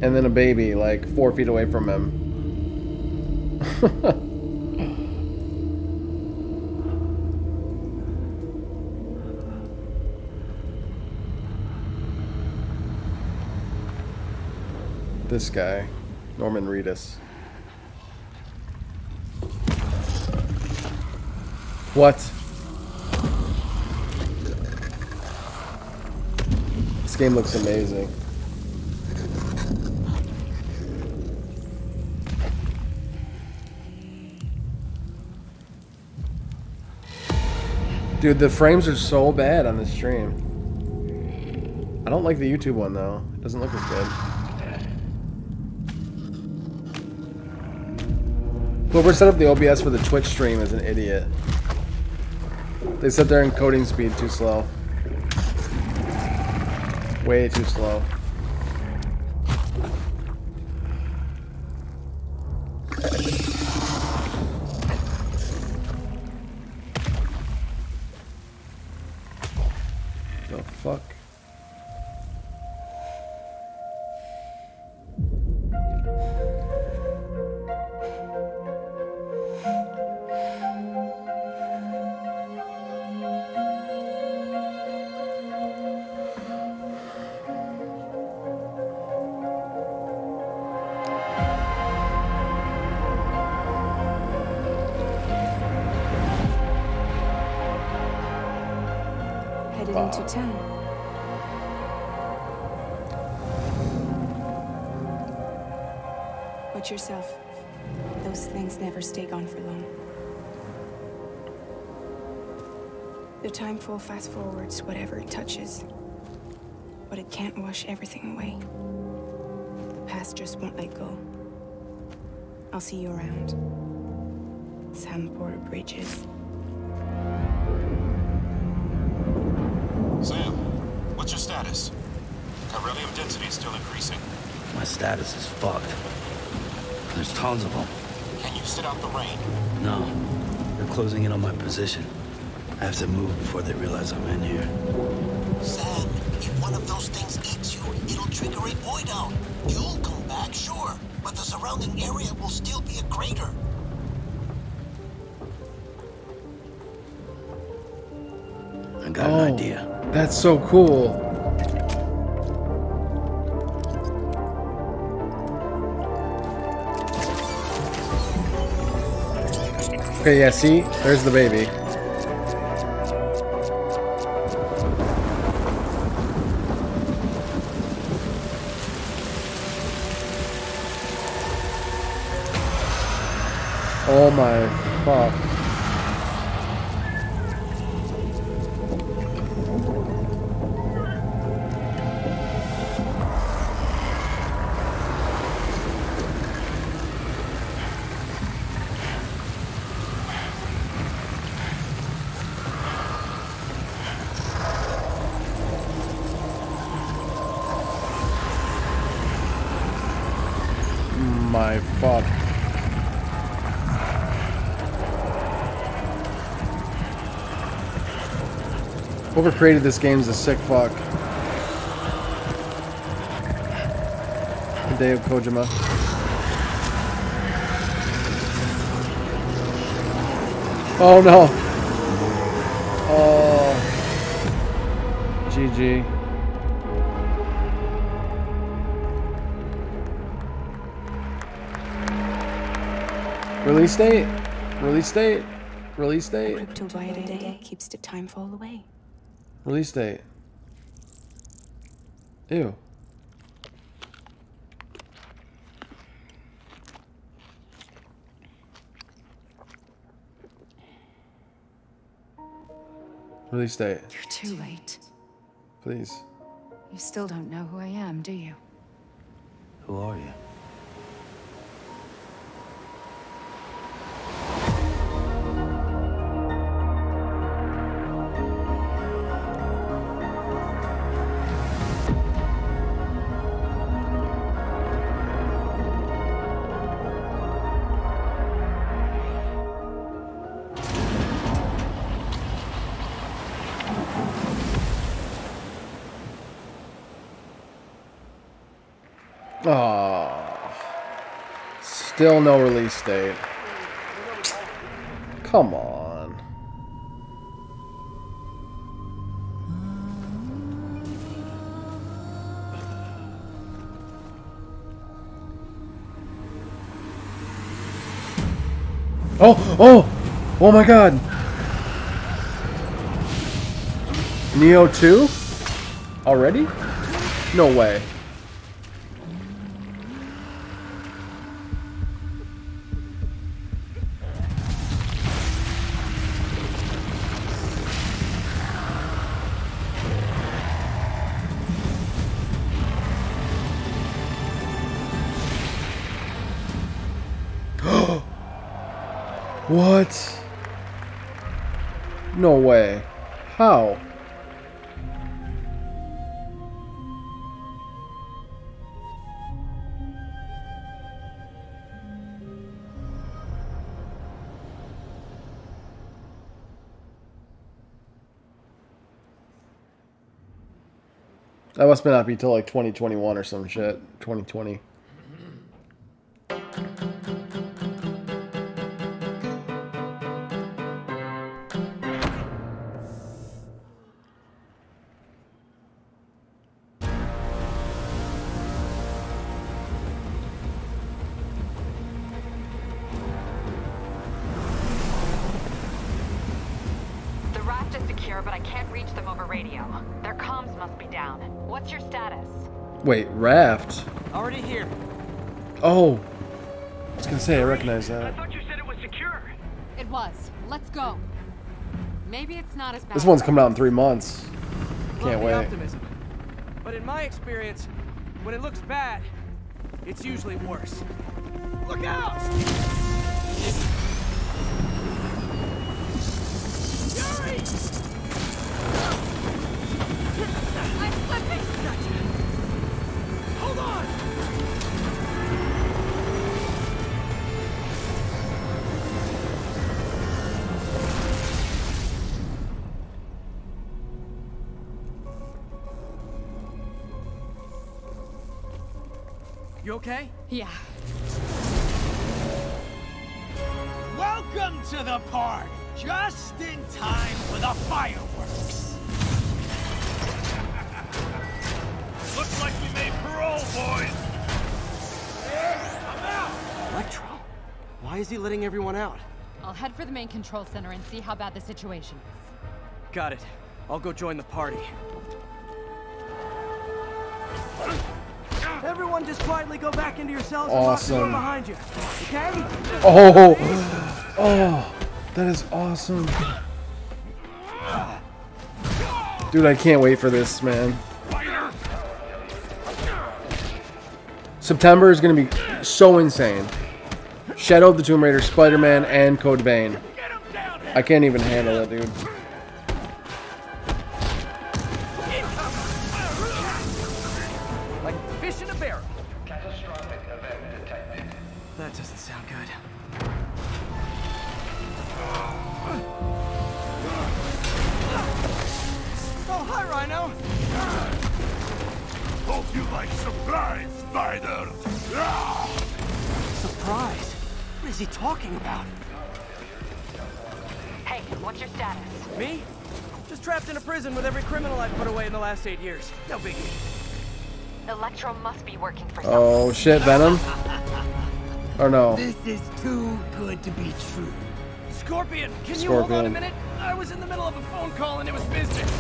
And then a baby like 4 feet away from him. This guy, Norman Reedus. What? This game looks amazing. Dude, the frames are so bad on this stream. I don't like the YouTube one though. It doesn't look as good. Whoever set up the OBS for the Twitch stream is an idiot. They set their encoding speed too slow. Way too slow. The fuck? Headed into town. Watch yourself. Those things never stay gone for long. The timefall fast forwards whatever it touches. But it can't wash everything away. The past just won't let go. I'll see you around. Sam Porter Bridges. Sam, what's your status? Chiralium density is still increasing. My status is fucked. There's tons of them. Can you sit out the rain? No. They're closing in on my position. I have to move before they realize I'm in here. Sam, if one of those things eats you, it'll trigger a void out. You'll come back, sure, but the surrounding area will still be a crater. I got an idea. That's so cool. Okay, yeah, see? There's the baby. Oh my fuck. My fuck. Whoever created this game is a sick fuck. Hideo Kojima. Oh no. Oh. GG. Release date? Release date? Release date? Cryptobyte a day keeps the timefall away. Release date. Ew. Release date. You're too late. Please. You still don't know who I am, do you? Who are you? Oh, still no release date. Come on. Oh my God. Neo 2? Already? No way. What? No way. How? That must not be till like 2021 or some shit. 2020. Wait, raft? Already here. Oh. I was gonna say, I recognize that. I thought you said it was secure. It was. Let's go. Maybe it's not as bad. This one's coming out in 3 months. Can't wait. Optimism. But in my experience, when it looks bad, it's usually worse. Look out! Yuri! I'm slipping! Hold on! You okay? Yeah. Welcome to the party! Just in time for the fireworks! Looks like we made parole, boys! I'm out! Electro? Why is he letting everyone out? I'll head for the main control center and see how bad the situation is. Got it. I'll go join the party. Everyone just quietly go back into your cells and lock the door behind you. Okay? Oh, that is awesome. Dude, I can't wait for this, man. September is going to be so insane. Shadow of the Tomb Raider, Spider-Man, and Code Vein. I can't even handle it, dude. Like fish in a barrel. Catastrophic event detected. That doesn't sound good. Oh, hi, Rhino. Hope you like surprise, Spider. Surprise? What is he talking about? Hey, what's your status? Me? Just trapped in a prison with every criminal I've put away in the last 8 years. No biggie. Electro must be working for Oh shit, Venom? Or no? This is too good to be true. Scorpion, can you hold on a minute? I was in the middle of a phone call and it was business.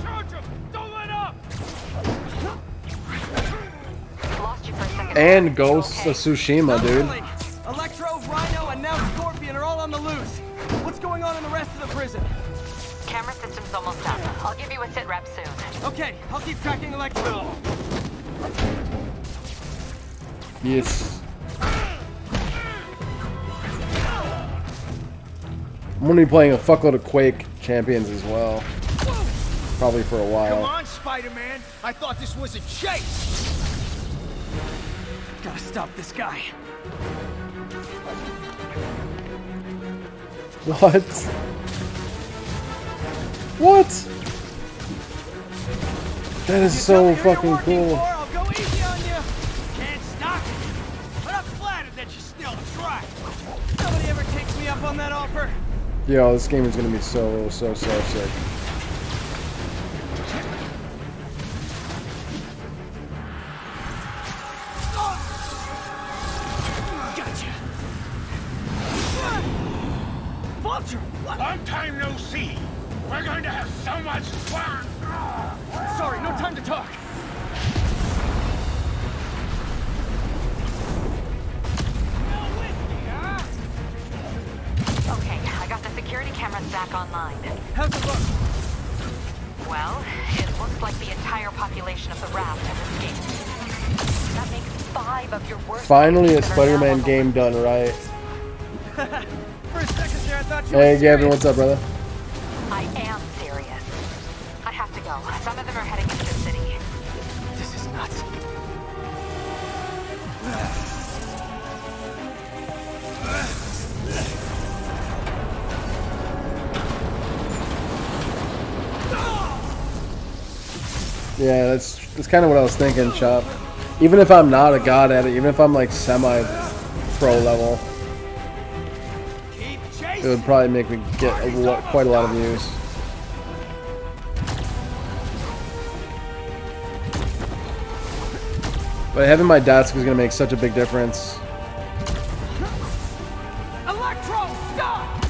Charge him! Don't let up! Lost you for a second. And Ghosts of Tsushima, dude. Electro, Rhino, and now Scorpion are all on the loose. What's going on in the rest of the prison? Camera system's almost up. I'll give you a sit rep soon. Okay, I'll keep tracking Electro. Yes. I'm gonna be playing a fuckload of Quake Champions as well. Probably for a while. Come on, Spider-Man. I thought this was a chase. Gotta stop this guy. What? What? That is so fucking cool. I'll go easy on you. Can't stop it. But I'm flattered that you still try. Nobody ever takes me up on that offer. Yo, this game is gonna be so sick. Gotcha. Vulture, what? Long time no see. We're going to have so much fun. Sorry, no time to talk. Okay, I got the security cameras back online. How's it look? Well, it looks like the entire population of the raft has escaped. That makes 5 of your worst. Finally, a Spider-Man game done right. For a second there, I thought you Hey, were Gavin, what's up, brother? I am serious. I have to go. Some of them are heading into the city. This is nuts. Yeah, that's kind of what I was thinking, Chop. Even if I'm not a god at it, even if I'm like semi-pro level, it would probably make me get quite a lot of views. But having my desk is going to make such a big difference. Electro, stop!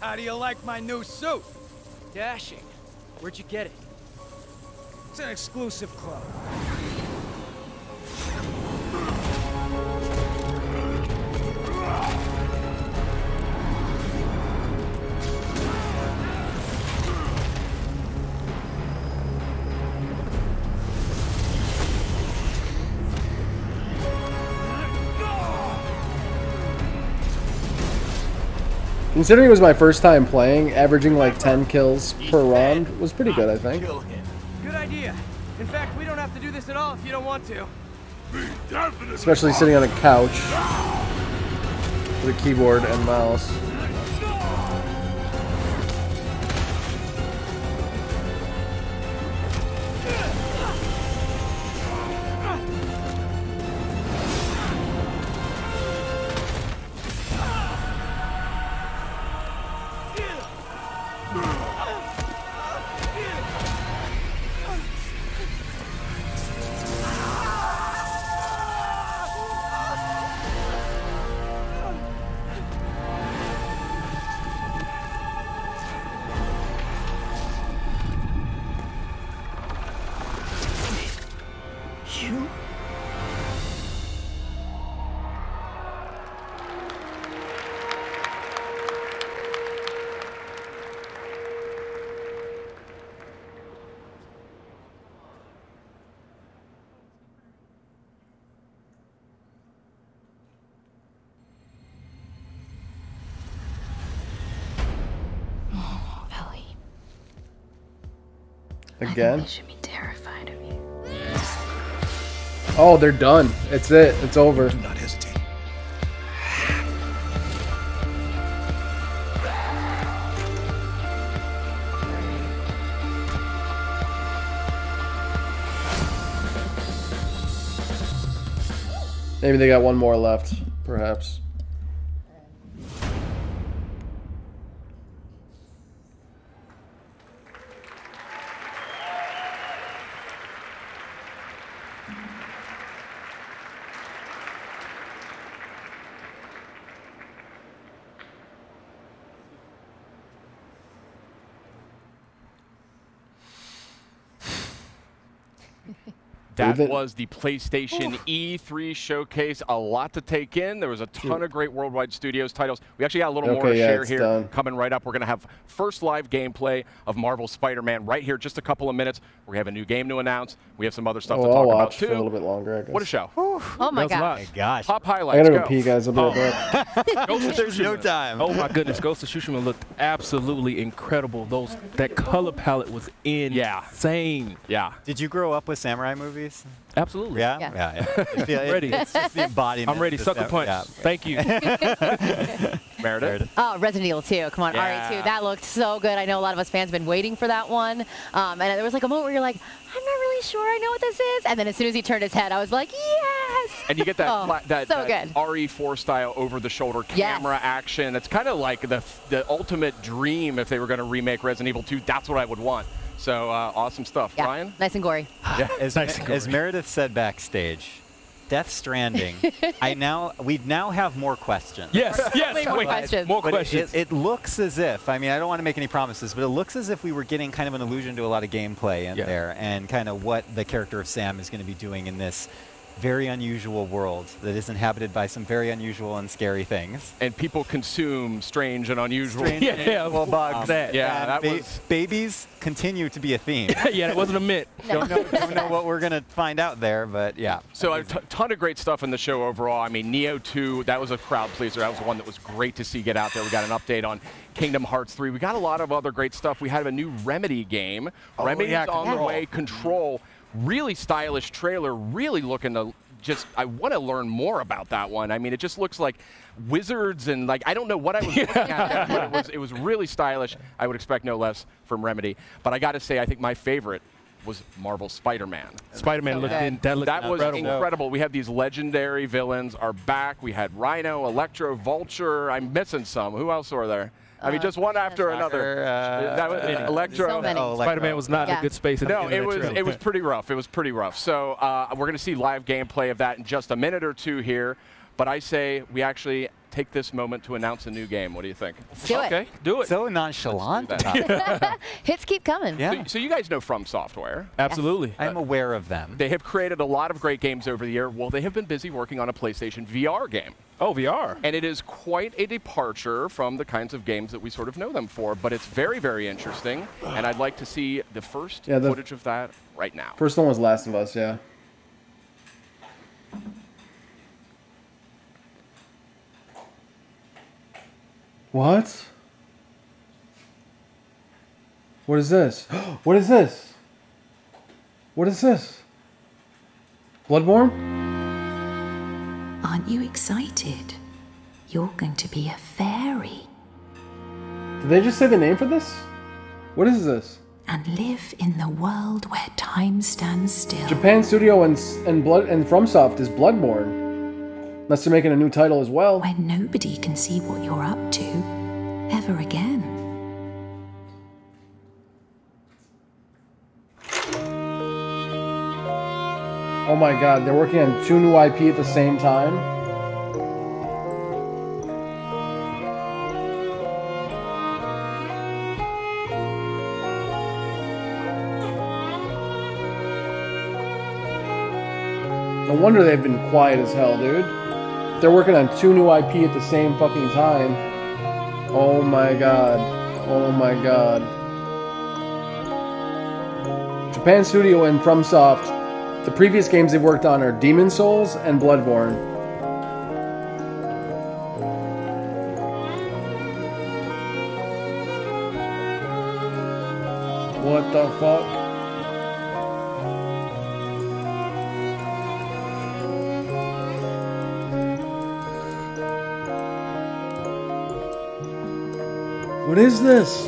How do you like my new suit? Dashing. Where'd you get it? It's an exclusive club. Considering it was my first time playing, averaging like 10 kills per round was pretty good, I think. Good idea. In fact, we don't have to do this at all if you don't want to. Especially sitting on a couch with a keyboard and mouse. Again? They should be terrified of you. Oh, they're done. It's it. It's over. Do not hesitate. Maybe they got one more left, perhaps. That was the PlayStation E3 showcase. A lot to take in. There was a ton of great worldwide studios titles. We actually got a little more to share here coming right up. We're going to have first live gameplay of Marvel's Spider-Man right here, just a couple of minutes. We have a new game to announce. We have some other stuff to talk about, too. For a little bit longer, I guess. What a show. Oh, my gosh. Top highlights. I got to go pee, guys. I'll be right back. There's no time. Oh, my goodness. Ghost of Tsushima looked absolutely incredible. That color palette was insane. Yeah. Did you grow up with samurai movies? Absolutely. Yeah. Ready. It's just the embodiment. I'm ready. Sucker punch. Yeah. Thank you. Meredith. Oh, Resident Evil 2. Come on, RE2. That looked so good. I know a lot of us fans have been waiting for that one. And there was like a moment where you're like, I'm not really sure I know what this is. And then as soon as he turned his head, I was like, yes! And you get that, that good. RE4 style over-the-shoulder camera action. It's kind of like the ultimate dream if they were going to remake Resident Evil 2. That's what I would want. So awesome stuff. Yeah. Ryan? Nice and gory. As Meredith said backstage, Death Stranding, we now have more questions. Yes. More questions. More questions. It looks as if, I mean, I don't want to make any promises, but it looks as if we were getting kind of an allusion to a lot of gameplay in there and kind of what the character of Sam is going to be doing in this very unusual world that is inhabited by some very unusual and scary things. And people consume strange and unusual bugs. That was babies continue to be a theme. That wasn't a myth. Don't know what we're going to find out there, but yeah. So a ton of great stuff in the show overall. I mean, Neo 2, that was a crowd pleaser. That was one that was great to see get out there. We got an update on Kingdom Hearts 3. We got a lot of other great stuff. We had a new Remedy game. Remedy's on the way. Control. Really stylish trailer, really looking to I want to learn more about that one. I mean, it just looks like wizards and I don't know what I was looking at there, but it was really stylish. I would expect no less from Remedy. But I got to say, I think my favorite was Marvel's Spider-Man. Spider-Man that was incredible. We have these legendary villains are back. We had Rhino, Electro, Vulture. I'm missing some. Who else were there? I mean, just one after another. That was Electro. Spider-Man was not in a good space. No, it was pretty rough. It was pretty rough. So we're going to see live gameplay of that in just a minute or two here. But I say we actually take this moment to announce a new game. What do you think? Do it. Okay, do it. So nonchalant. Hits keep coming. Yeah. So you guys know From Software. Absolutely. I'm aware of them. They have created a lot of great games over the year. Well, they have been busy working on a PlayStation VR game. Oh, VR. And it is quite a departure from the kinds of games that we sort of know them for, but it's very, very interesting, and I'd like to see the first footage of that right now. First one was Last of Us, yeah. What? What is this? What is this? What is this? Bloodborne? Aren't you excited? You're going to be a fairy. Did they just say the name for this? What is this? And live in the world where time stands still. Japan Studio and FromSoft is Bloodborne. Unless they're making a new title as well. Where nobody can see what you're up to ever again. Oh my god, they're working on 2 new IP at the same time? No wonder they've been quiet as hell, dude. They're working on 2 new IP at the same fucking time. Oh my god. Oh my god. Japan Studio and FromSoft. The previous games they've worked on are Demon Souls and Bloodborne. What the fuck? What is this?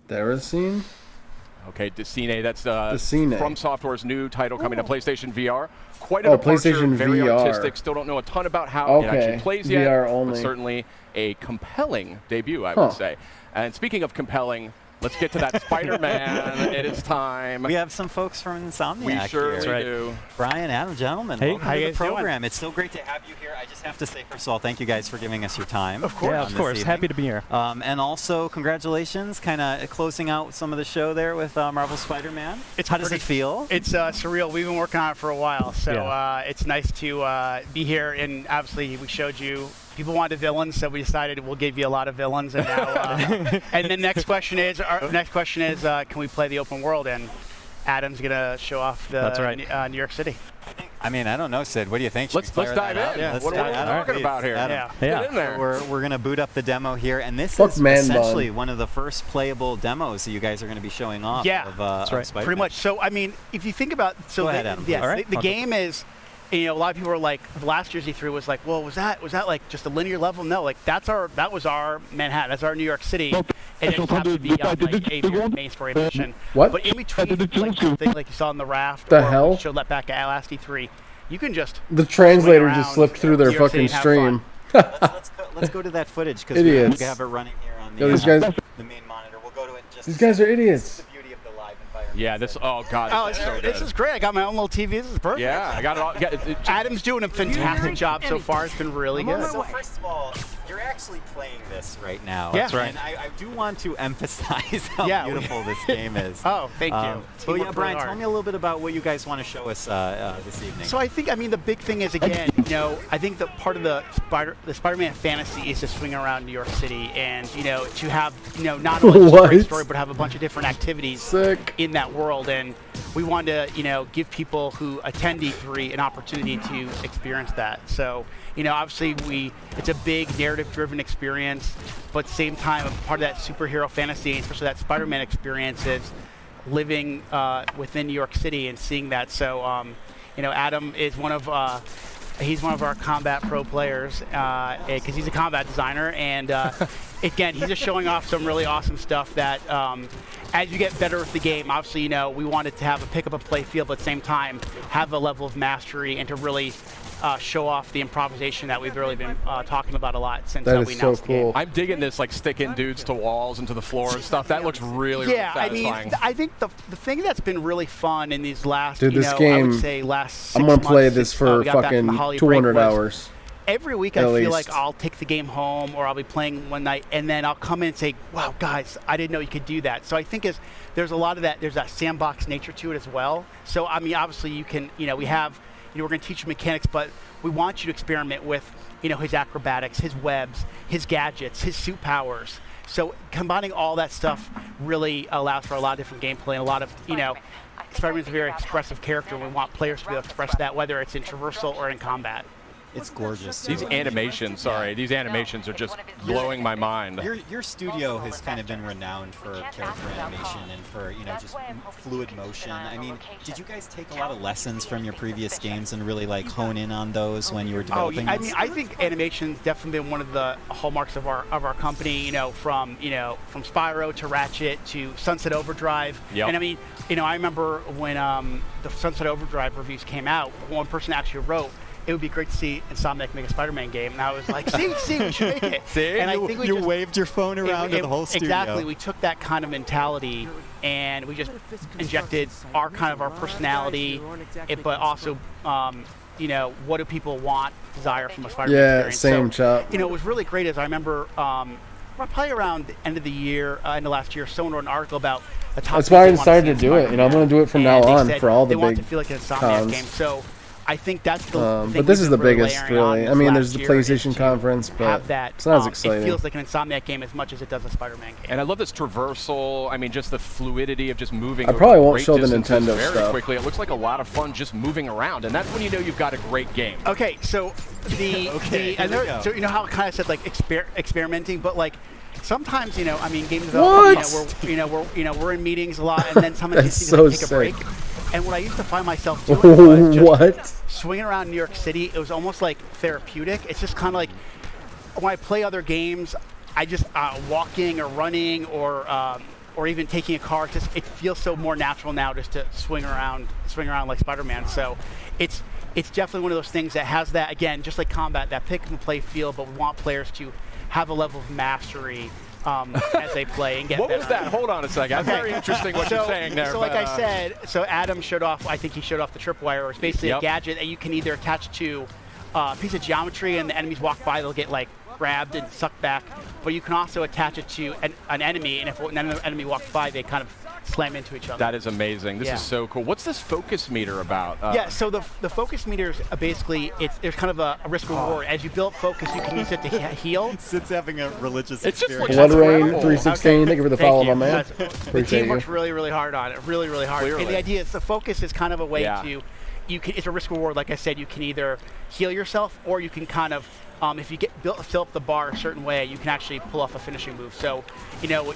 Deracine? Okay, Decine, that's Decine. From Software's new title coming to PlayStation VR. Quite a departure, PlayStation very VR. artistic. Still don't know a ton about how it actually plays yet. VR only. But certainly a compelling debut, I would say. And speaking of compelling, Let's get to that Spider-Man. It is time. We have some folks from Insomniac We surely here. do. Brian, Adam, gentlemen, hey, welcome how to you the guys program. doing? It's so great to have you here. I just have to say, first of all, thank you guys for giving us your time. Of course. Yeah, of course. Happy to be here. And also, congratulations, kind of closing out some of the show there with Marvel Spider-Man. How does it feel? It's surreal. We've been working on it for a while, so it's nice to be here. And obviously, we showed you. People wanted villains, so we decided we'll give you a lot of villains. And now, and the next question is, can we play the open world? And Adam's gonna show off the New York City. I mean, I don't know, Sid. What do you think? Let's dive in. Yeah, what are we talking about here? Get in there. We're going to boot up the demo here, and this is essentially one of the first playable demos that you guys are going to be showing off. Of Spider-Man. Pretty much. So, I mean, if you think about, Go ahead, Adam. The game is. You know, a lot of people were like, last year's E3 was like, well, was that like just a linear level? No, like that was our Manhattan, that's our New York City, and it just happened to be on like a main story mission. What? But in between, like something like you saw on the raft, the or hell? showed that back at last E3, you can just the translator just slipped through their fucking stream. let's go to that footage because we have it running here on the main monitor. We'll go to it in just. These guys are idiots. Yeah, this. Oh God. This is great. I got my own little TV. This is perfect. Yeah, I got it all. Adam's doing a fantastic job so far. It's been really good. So first of all, you're actually playing this right now. Yeah. That's right. And I do want to emphasize how beautiful this game is. Oh, thank you. But yeah, Brian, tell me a little bit about what you guys want to show us this evening. So I mean, the big thing is, again, I think that part of the Spider-Man fantasy is to swing around New York City and, to have, not only just a great story, but have a bunch of different activities in that world. And we wanted to, give people who attend E3 an opportunity to experience that. So, obviously it's a big narrative-driven experience, but at the same time, a part of that superhero fantasy, especially that Spider-Man experience, is living within New York City and seeing that. So, Adam is one of our combat pro players because he's a combat designer, and again, he's just showing off some really awesome stuff that as you get better with the game, obviously, we wanted to have a pick up and play feel, but at the same time, have a level of mastery and to really show off the improvisation that we've really been talking about a lot since we announced the game. I'm digging this, like sticking dudes to walls and to the floor and stuff. That looks really, really satisfying. I mean, I think the thing that's been really fun in these last, this game, I would say last 6 I'm gonna play this for fucking 200 hours. Every week I feel like I'll take the game home or I'll be playing one night and then I'll come in and say, wow, guys, I didn't know you could do that. So I think there's a lot of that, there's that sandbox nature to it as well. So, I mean, obviously you can, we have, we're going to teach you mechanics, but we want you to experiment with, his acrobatics, his webs, his gadgets, his suit powers. So combining all that stuff really allows for a lot of different gameplay and a lot of, Spider-Man's a very expressive character, and we want players to be able to express that, whether it's in traversal or in combat. It's gorgeous. These animations, these animations are just blowing my mind. Your studio has kind of been renowned for character animation and for, just fluid motion. I mean, did you guys take a lot of lessons from your previous games and really like hone in on those when you were developing I mean, I think animation's definitely been one of the hallmarks of our company, from Spyro to Ratchet to Sunset Overdrive. Yep. And I mean, I remember when the Sunset Overdrive reviews came out, one person actually wrote, it would be great to see Insomniac make a Spider-Man game. And I was like, see, we should make it. See? And I think you waved your phone around to the whole studio. Exactly. We took that kind of mentality and we just injected our personality, but also, what do people want, desire from a Spider-Man experience. Yeah, same chop. It was really great as I remember, probably around the end of the year, end of last year, someone wrote an article about a top. That's why I decided to do it. I'm going to do it from now on for all the big They want to feel like an Insomniac game. So I think that's the thing. But this is the biggest, really. I mean, there's the PlayStation conference, but it's not as exciting. It feels like an Insomniac game as much as it does a Spider-Man game. And I love this traversal. I mean, just the fluidity of just moving. I probably won't great show the distances Nintendo very stuff. quickly. It looks like a lot of fun just moving around, and that's when you know you've got a great game. Okay, so so how I kind of said like experimenting, but like. Sometimes, I mean, game development, we're in meetings a lot, and then someone needs to take a break. And what I used to find myself doing was just swinging around New York City. It was almost like therapeutic. It's just kind of like when I play other games, I just walking or running or even taking a car. It feels so more natural now just to swing around like Spider-Man. So it's definitely one of those things that has that, again, just like combat, that pick and play feel, but we want players to have a level of mastery as they play and get What better. was that? Hold on a second. That's very interesting what you're saying there. So like I said, so Adam showed off, I think he showed off the tripwire, or it's basically a gadget that you can either attach to a piece of geometry and the enemies walk by, they'll get like grabbed and sucked back, but you can also attach it to an enemy, and if an enemy walks by, they kind of slam into each other. That is amazing. This is so cool. What's this focus meter about? Yeah, so the focus meter is basically, there's kind of a risk reward. As you build focus, you can use it to heal. Sid's having a religious experience. Blood Rain 316, thank you for the follow, my man. The team works really, really hard on it, really, really hard. Clearly. And the idea is the focus is kind of a way to, it's a risk reward. Like I said, you can either heal yourself, or you can kind of, if you fill up the bar a certain way, you can actually pull off a finishing move. So, you know,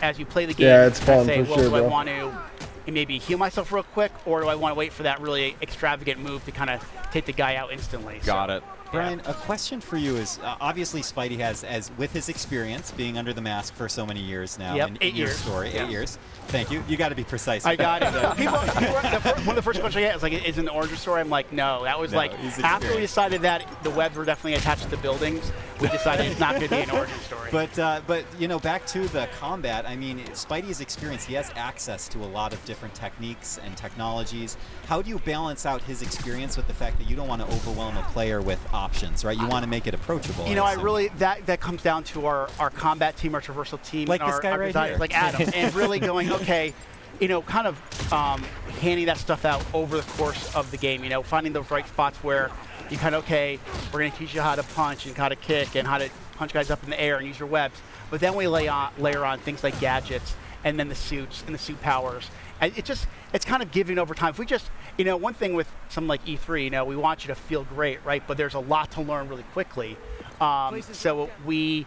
as you play the game, it's fun, say, for well, sure, do I bro. want to maybe heal myself real quick, or do I want to wait for that really extravagant move to kind of take the guy out instantly? Got it. Brian, a question for you is, obviously Spidey has, with his experience being under the mask for so many years now, Yep, in 8 your years. story, 8 years. Thank you. You got to be precise. I got it. One of the first questions I get is like, is it an origin story? I'm like, no. That was like, after we decided that the webs were definitely attached to the buildings, we decided it's not going to be an origin story. But you know, back to the combat, I mean, Spidey's experience, he has access to a lot of different techniques and technologies. How do you balance out his experience with the fact that you don't want to overwhelm a player with options, right? You want to make it approachable. You know, I really, that comes down to our combat team, our traversal team, like and this guy our right designers, here. like Adam, and really going, okay, you know, kind of handing that stuff out over the course of the game, you know, finding those right spots where you kind of, okay, we're going to teach you how to punch and how to kick and how to punch guys up in the air and use your webs. But then we layer on things like gadgets and then the suits and the suit powers. And it's kind of giving over time. If we just, you know, one thing with something like E3, you know, we want you to feel great, right? But there's a lot to learn really quickly. So you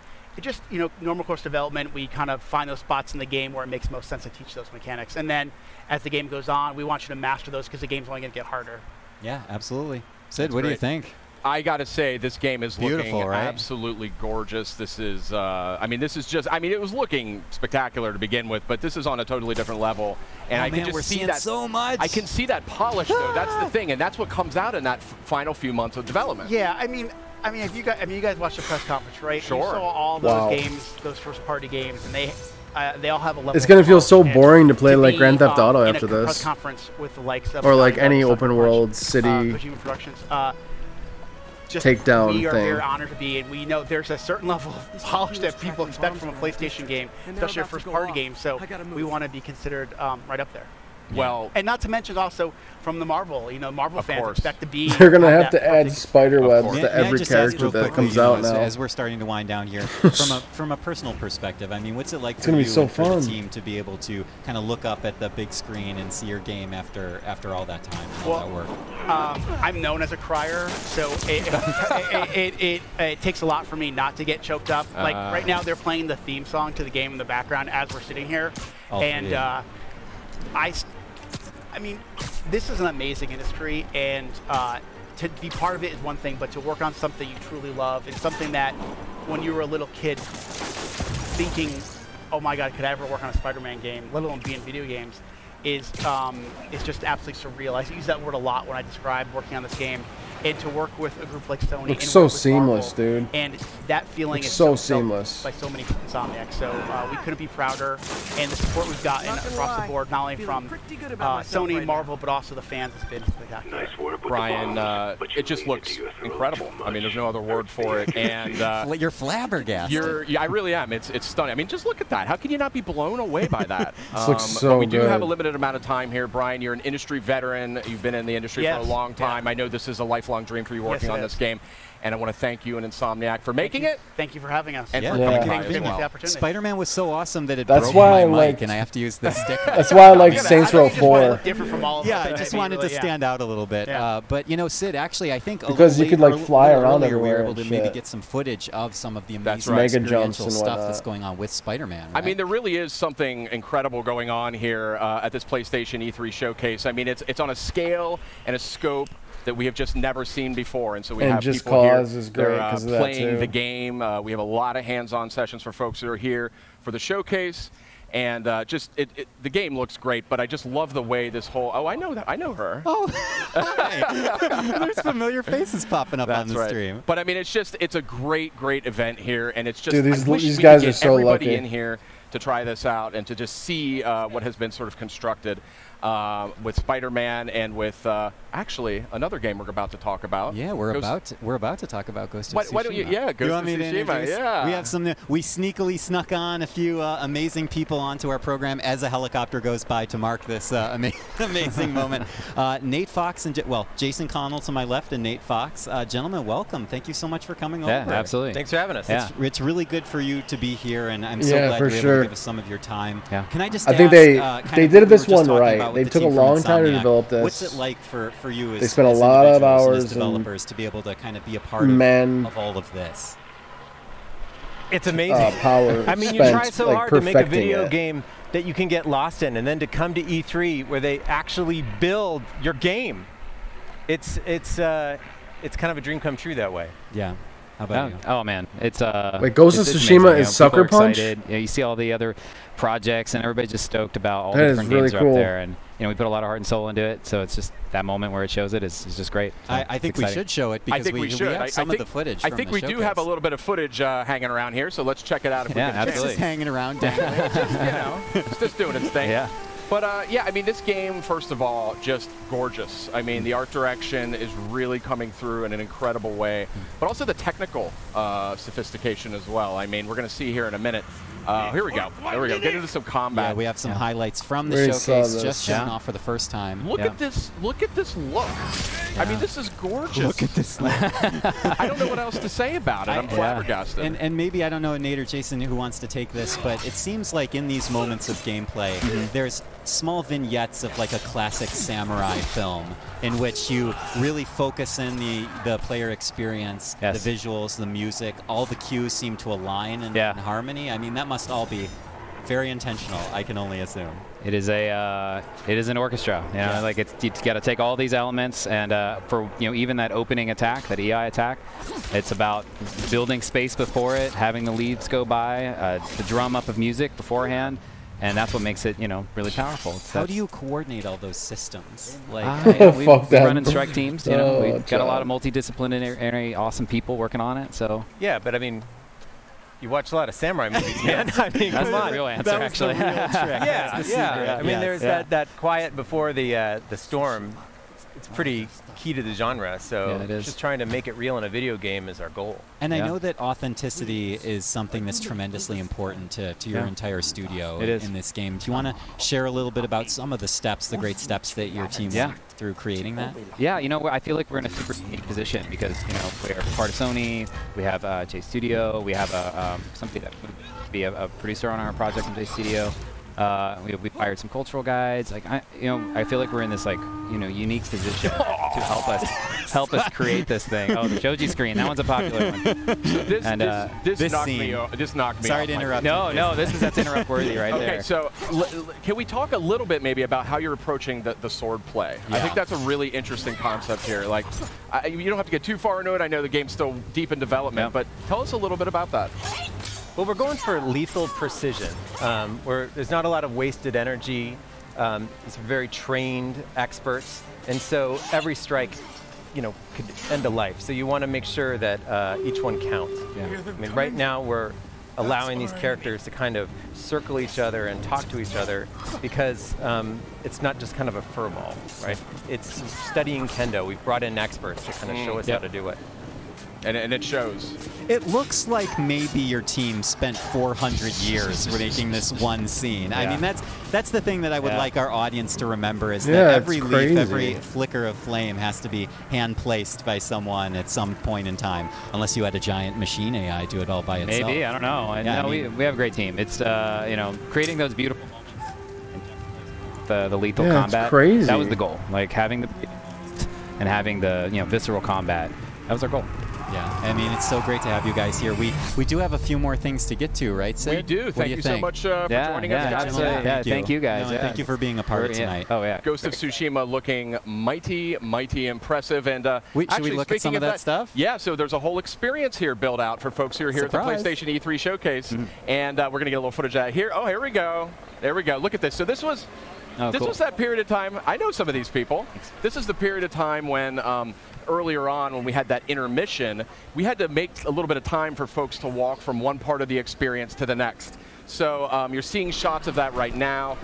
know, normal course development, we kind of find those spots in the game where it makes most sense to teach those mechanics. And then as the game goes on, we want you to master those because the game's only going to get harder. Yeah, absolutely. Sid, what do you think? I got to say, this game is Beautiful, looking right? absolutely gorgeous. This is, I mean, this is just, I mean, it was looking spectacular to begin with, but this is on a totally different level. And I can just see that so much. I can see that polish, though. That's the thing, and that's what comes out in that final few months of development. Yeah, I mean, if you guys watched the press conference, right? Sure. You saw all those games, those first-party games, and they all have a level. It's gonna feel so boring to play to like be, Grand Theft Auto in after a press this, conference with the likes of or like Naughty any Dog, open Sucker world Punch, city Kojima Productions. takedown we are thing. very honored to be, and we know there's a certain level of polish that people expect from a PlayStation game, especially a first-party game. So we want to be considered right up there. Well, and not to mention also from the Marvel, you know, Marvel fans expect to be. They're gonna have to add spider webs to every just ask character real that quickly, comes you know, out now. As we're starting to wind down here, from a personal perspective, I mean, what's it like It's for gonna you be so and for fun. the team to be able to kind of look up at the big screen and see your game after all that time and all that work? I'm known as a crier, so it takes a lot for me not to get choked up. Like right now, they're playing the theme song to the game in the background as we're sitting here, and I mean, this is an amazing industry, and to be part of it is one thing, but to work on something you truly love and something that when you were a little kid thinking, oh my God, could I ever work on a Spider-Man game, let alone be in video games, is just absolutely surreal. I use that word a lot when I describe working on this game. And to work with a group like Sony, Looks and so work with seamless, Marvel, dude. and that feeling Looks is so felt seamless by so many Insomniacs. So we couldn't be prouder, and the support we've gotten across the board, not only from Sony, Marvel, but also the fans, has been spectacular. Brian, it just looks incredible. I mean, there's no other word for it. And you're flabbergasted. Yeah, I really am. It's stunning. I mean, just look at that. How can you not be blown away by that? This looks so but we do good. have a limited amount of time here, Brian. You're an industry veteran. You've been in the industry for a long time. I know this is a lifelong dream for you working on this game. And I want to thank you and Insomniac for making it. Thank you for having us. And for coming by as the well. opportunity. Spider-Man was so awesome that it That's broke why my I mic, liked- and I have to use this stick. That's why I like Saints Row 4. Different from all of Yeah, us. I just wanted to stand out a little bit. But you know, Sid, actually, I think Because you could, like, fly around earlier we were everywhere able to and maybe shit. get some footage of some of the That's amazing right. Mega jumps experiential and stuff whatnot. that's going on with Spider-Man. I mean, there really is something incredible going on here at this PlayStation E3 showcase. I mean, it's on a scale and a scope that we have just never seen before, and so we And have Just people here Cause is great that 'cause of are that, playing too. the game. We have a lot of hands-on sessions for folks that are here for the showcase. And just the game looks great, but I just love the way this whole. Oh, I know that. I know her. Oh, there's familiar faces popping up on the stream. But I mean, it's a great event here, and it's just. Dude, I wish these we guys could are get so everybody lucky in here to try this out and to just see what has been sort of constructed with Spider-Man and with actually another game we're about to talk about. Yeah, we're about to talk about Ghost of Tsushima. Why don't you? Yeah, Ghost of Tsushima. Yeah, we have some. We sneakily snuck on a few amazing people onto our program as a helicopter goes by to mark this amazing moment. Nate Fox and Jason Connell to my left and Nate Fox. Gentlemen, welcome. Thank you so much for coming over. Yeah, absolutely. Thanks for having us. Yeah. It's really good for you to be here, and I'm so glad you're able to give us some of your time. Yeah. Can I just? I think they did this one right. They took a long time to develop this. What's it like for you as they spent a lot of hours developers to be able to kind of be a part of all of this? It's amazing. Power I mean, you try so hard to make a video game that you can get lost in, and then to come to E3 where they actually build your game. It's kind of a dream come true that way. Yeah. How about you? Oh man, it's Wait, Ghost of Tsushima is Sucker Punch? Yeah, you see all the other projects, and everybody's just stoked about all the different games are up there, and we put a lot of heart and soul into it. So it's just that moment where it shows it is just great. So I think we should show it because we have some of the footage. I think we do have a little bit of footage hanging around here, so let's check it out. If we can. Absolutely. Just hanging around. It's just doing its thing. Yeah. But yeah, I mean, this game, first of all, just gorgeous. I mean, the art direction is really coming through in an incredible way, but also the technical sophistication as well. I mean, we're going to see here in a minute. Here we go. There we go. Get into some combat. Yeah, we have some highlights from the showcase just shown off for the first time. Look at this. Look at this look. I mean, this is gorgeous. Look at this look. I don't know what else to say about it. I'm flabbergasted. And maybe, I don't know, Nate or Jason, who wants to take this, but it seems like in these moments of gameplay, there's small vignettes of like a classic samurai film in which you really focus in the player experience, the visuals, the music, all the cues seem to align in harmony. I mean, that must all be very intentional, I can only assume. It is an orchestra. Like you got to take all these elements, and for even that opening attack, that EI attack, it's about building space before it, having the leaves go by, the drum up of music beforehand. And that's what makes it, really powerful. How do you coordinate all those systems? Like, we run in strike teams. We've got a lot of multidisciplinary, awesome people working on it. So yeah, but I mean, you watch a lot of samurai movies, man. I mean, that's come on. the real answer, actually. Yeah. I mean, there's that quiet before the storm. It's pretty key to the genre, so just trying to make it real in a video game is our goal. And I know that authenticity is something that's tremendously important to your entire studio in this game. Do you want to share a little bit about some of the steps, the great steps that your team went through creating that? Yeah, I feel like we're in a super unique position because, we're part of Sony, we have J Studio, we have somebody that would be a producer on our project from J Studio. We've hired some cultural guides. Like I feel like we're in this unique position to help us create this thing. Oh, the Shoji screen, that one's a popular one. This knocked me off. Sorry to interrupt. No, that's interrupt worthy right there. Okay, so can we talk a little bit maybe about how you're approaching the sword play? I think that's a really interesting concept here. Like, you don't have to get too far into it. I know the game's still deep in development, but tell us a little bit about that. Well, we're going for lethal precision, where there's not a lot of wasted energy. It's very trained experts, and so every strike, could end a life. So you want to make sure that each one counts. Yeah. I mean, right now we're allowing these characters to kind of circle each other and talk to each other because it's not just kind of a furball, right? It's studying kendo. We've brought in experts to kind of show us how to do it. And it shows. It looks like maybe your team spent 400 years making this one scene. I mean, that's the thing that I would like our audience to remember is that every leaf, every flicker of flame has to be hand-placed by someone at some point in time, unless you had a giant machine AI do it all by itself. Maybe, I don't know. No, we have a great team. It's, creating those beautiful moments, the lethal combat. It's crazy. That was the goal. Like, having the and having the, visceral combat. That was our goal. Yeah, I mean, it's so great to have you guys here. We do have a few more things to get to, right, Sid? We do. Thank you so much for joining us. Yeah, thank you guys. No, thank you for being a part tonight. Oh, yeah. Ghost of Tsushima looking mighty, mighty impressive. And should we look at some of that stuff? Yeah, so there's a whole experience here built out for folks who are here at the PlayStation E3 Showcase. And we're going to get a little footage out here. Oh, here we go. There we go. Look at this. So this was that period of time. I know some of these people. This is the period of time when earlier on when we had that intermission, we had to make a little bit of time for folks to walk from one part of the experience to the next. So you're seeing shots of that right now.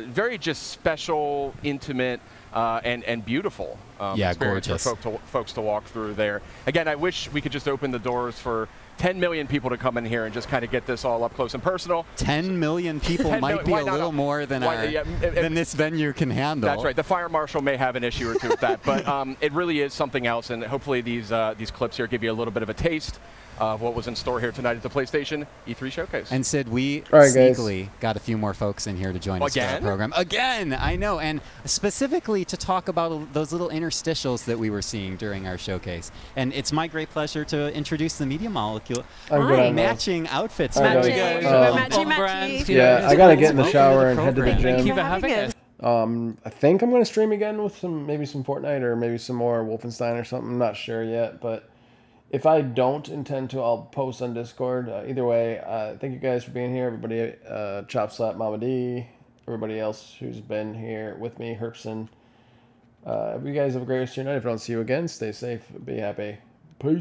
Very just special, intimate, and beautiful experience gorgeous. for folks to walk through there. Again, I wish we could just open the doors for 10 million people to come in here and just kind of get this all up close and personal. 10 million people might be a little more than than this venue can handle. That's right. The fire marshal may have an issue or two with that, but it really is something else. And hopefully these clips here give you a little bit of a taste of what was in store here tonight at the PlayStation E3 Showcase. And Sid, we sneakily got a few more folks in here to join us for our program. Again, I know, and specifically to talk about those little interstitials that we were seeing during our showcase. And it's my great pleasure to introduce the Media Molecule. Matching outfits. Matchy. Yeah, I gotta get in the shower and head to the gym. Thank you for having us. I think I'm gonna stream again with maybe some Fortnite or maybe some more Wolfenstein or something. I'm not sure yet, but if I don't intend to, I'll post on Discord. Either way, thank you guys for being here. Everybody, Chop Slap, Mama D, everybody else who's been here with me, Herpson. You guys have a great rest of your night. If I don't see you again, stay safe, be happy. Peace.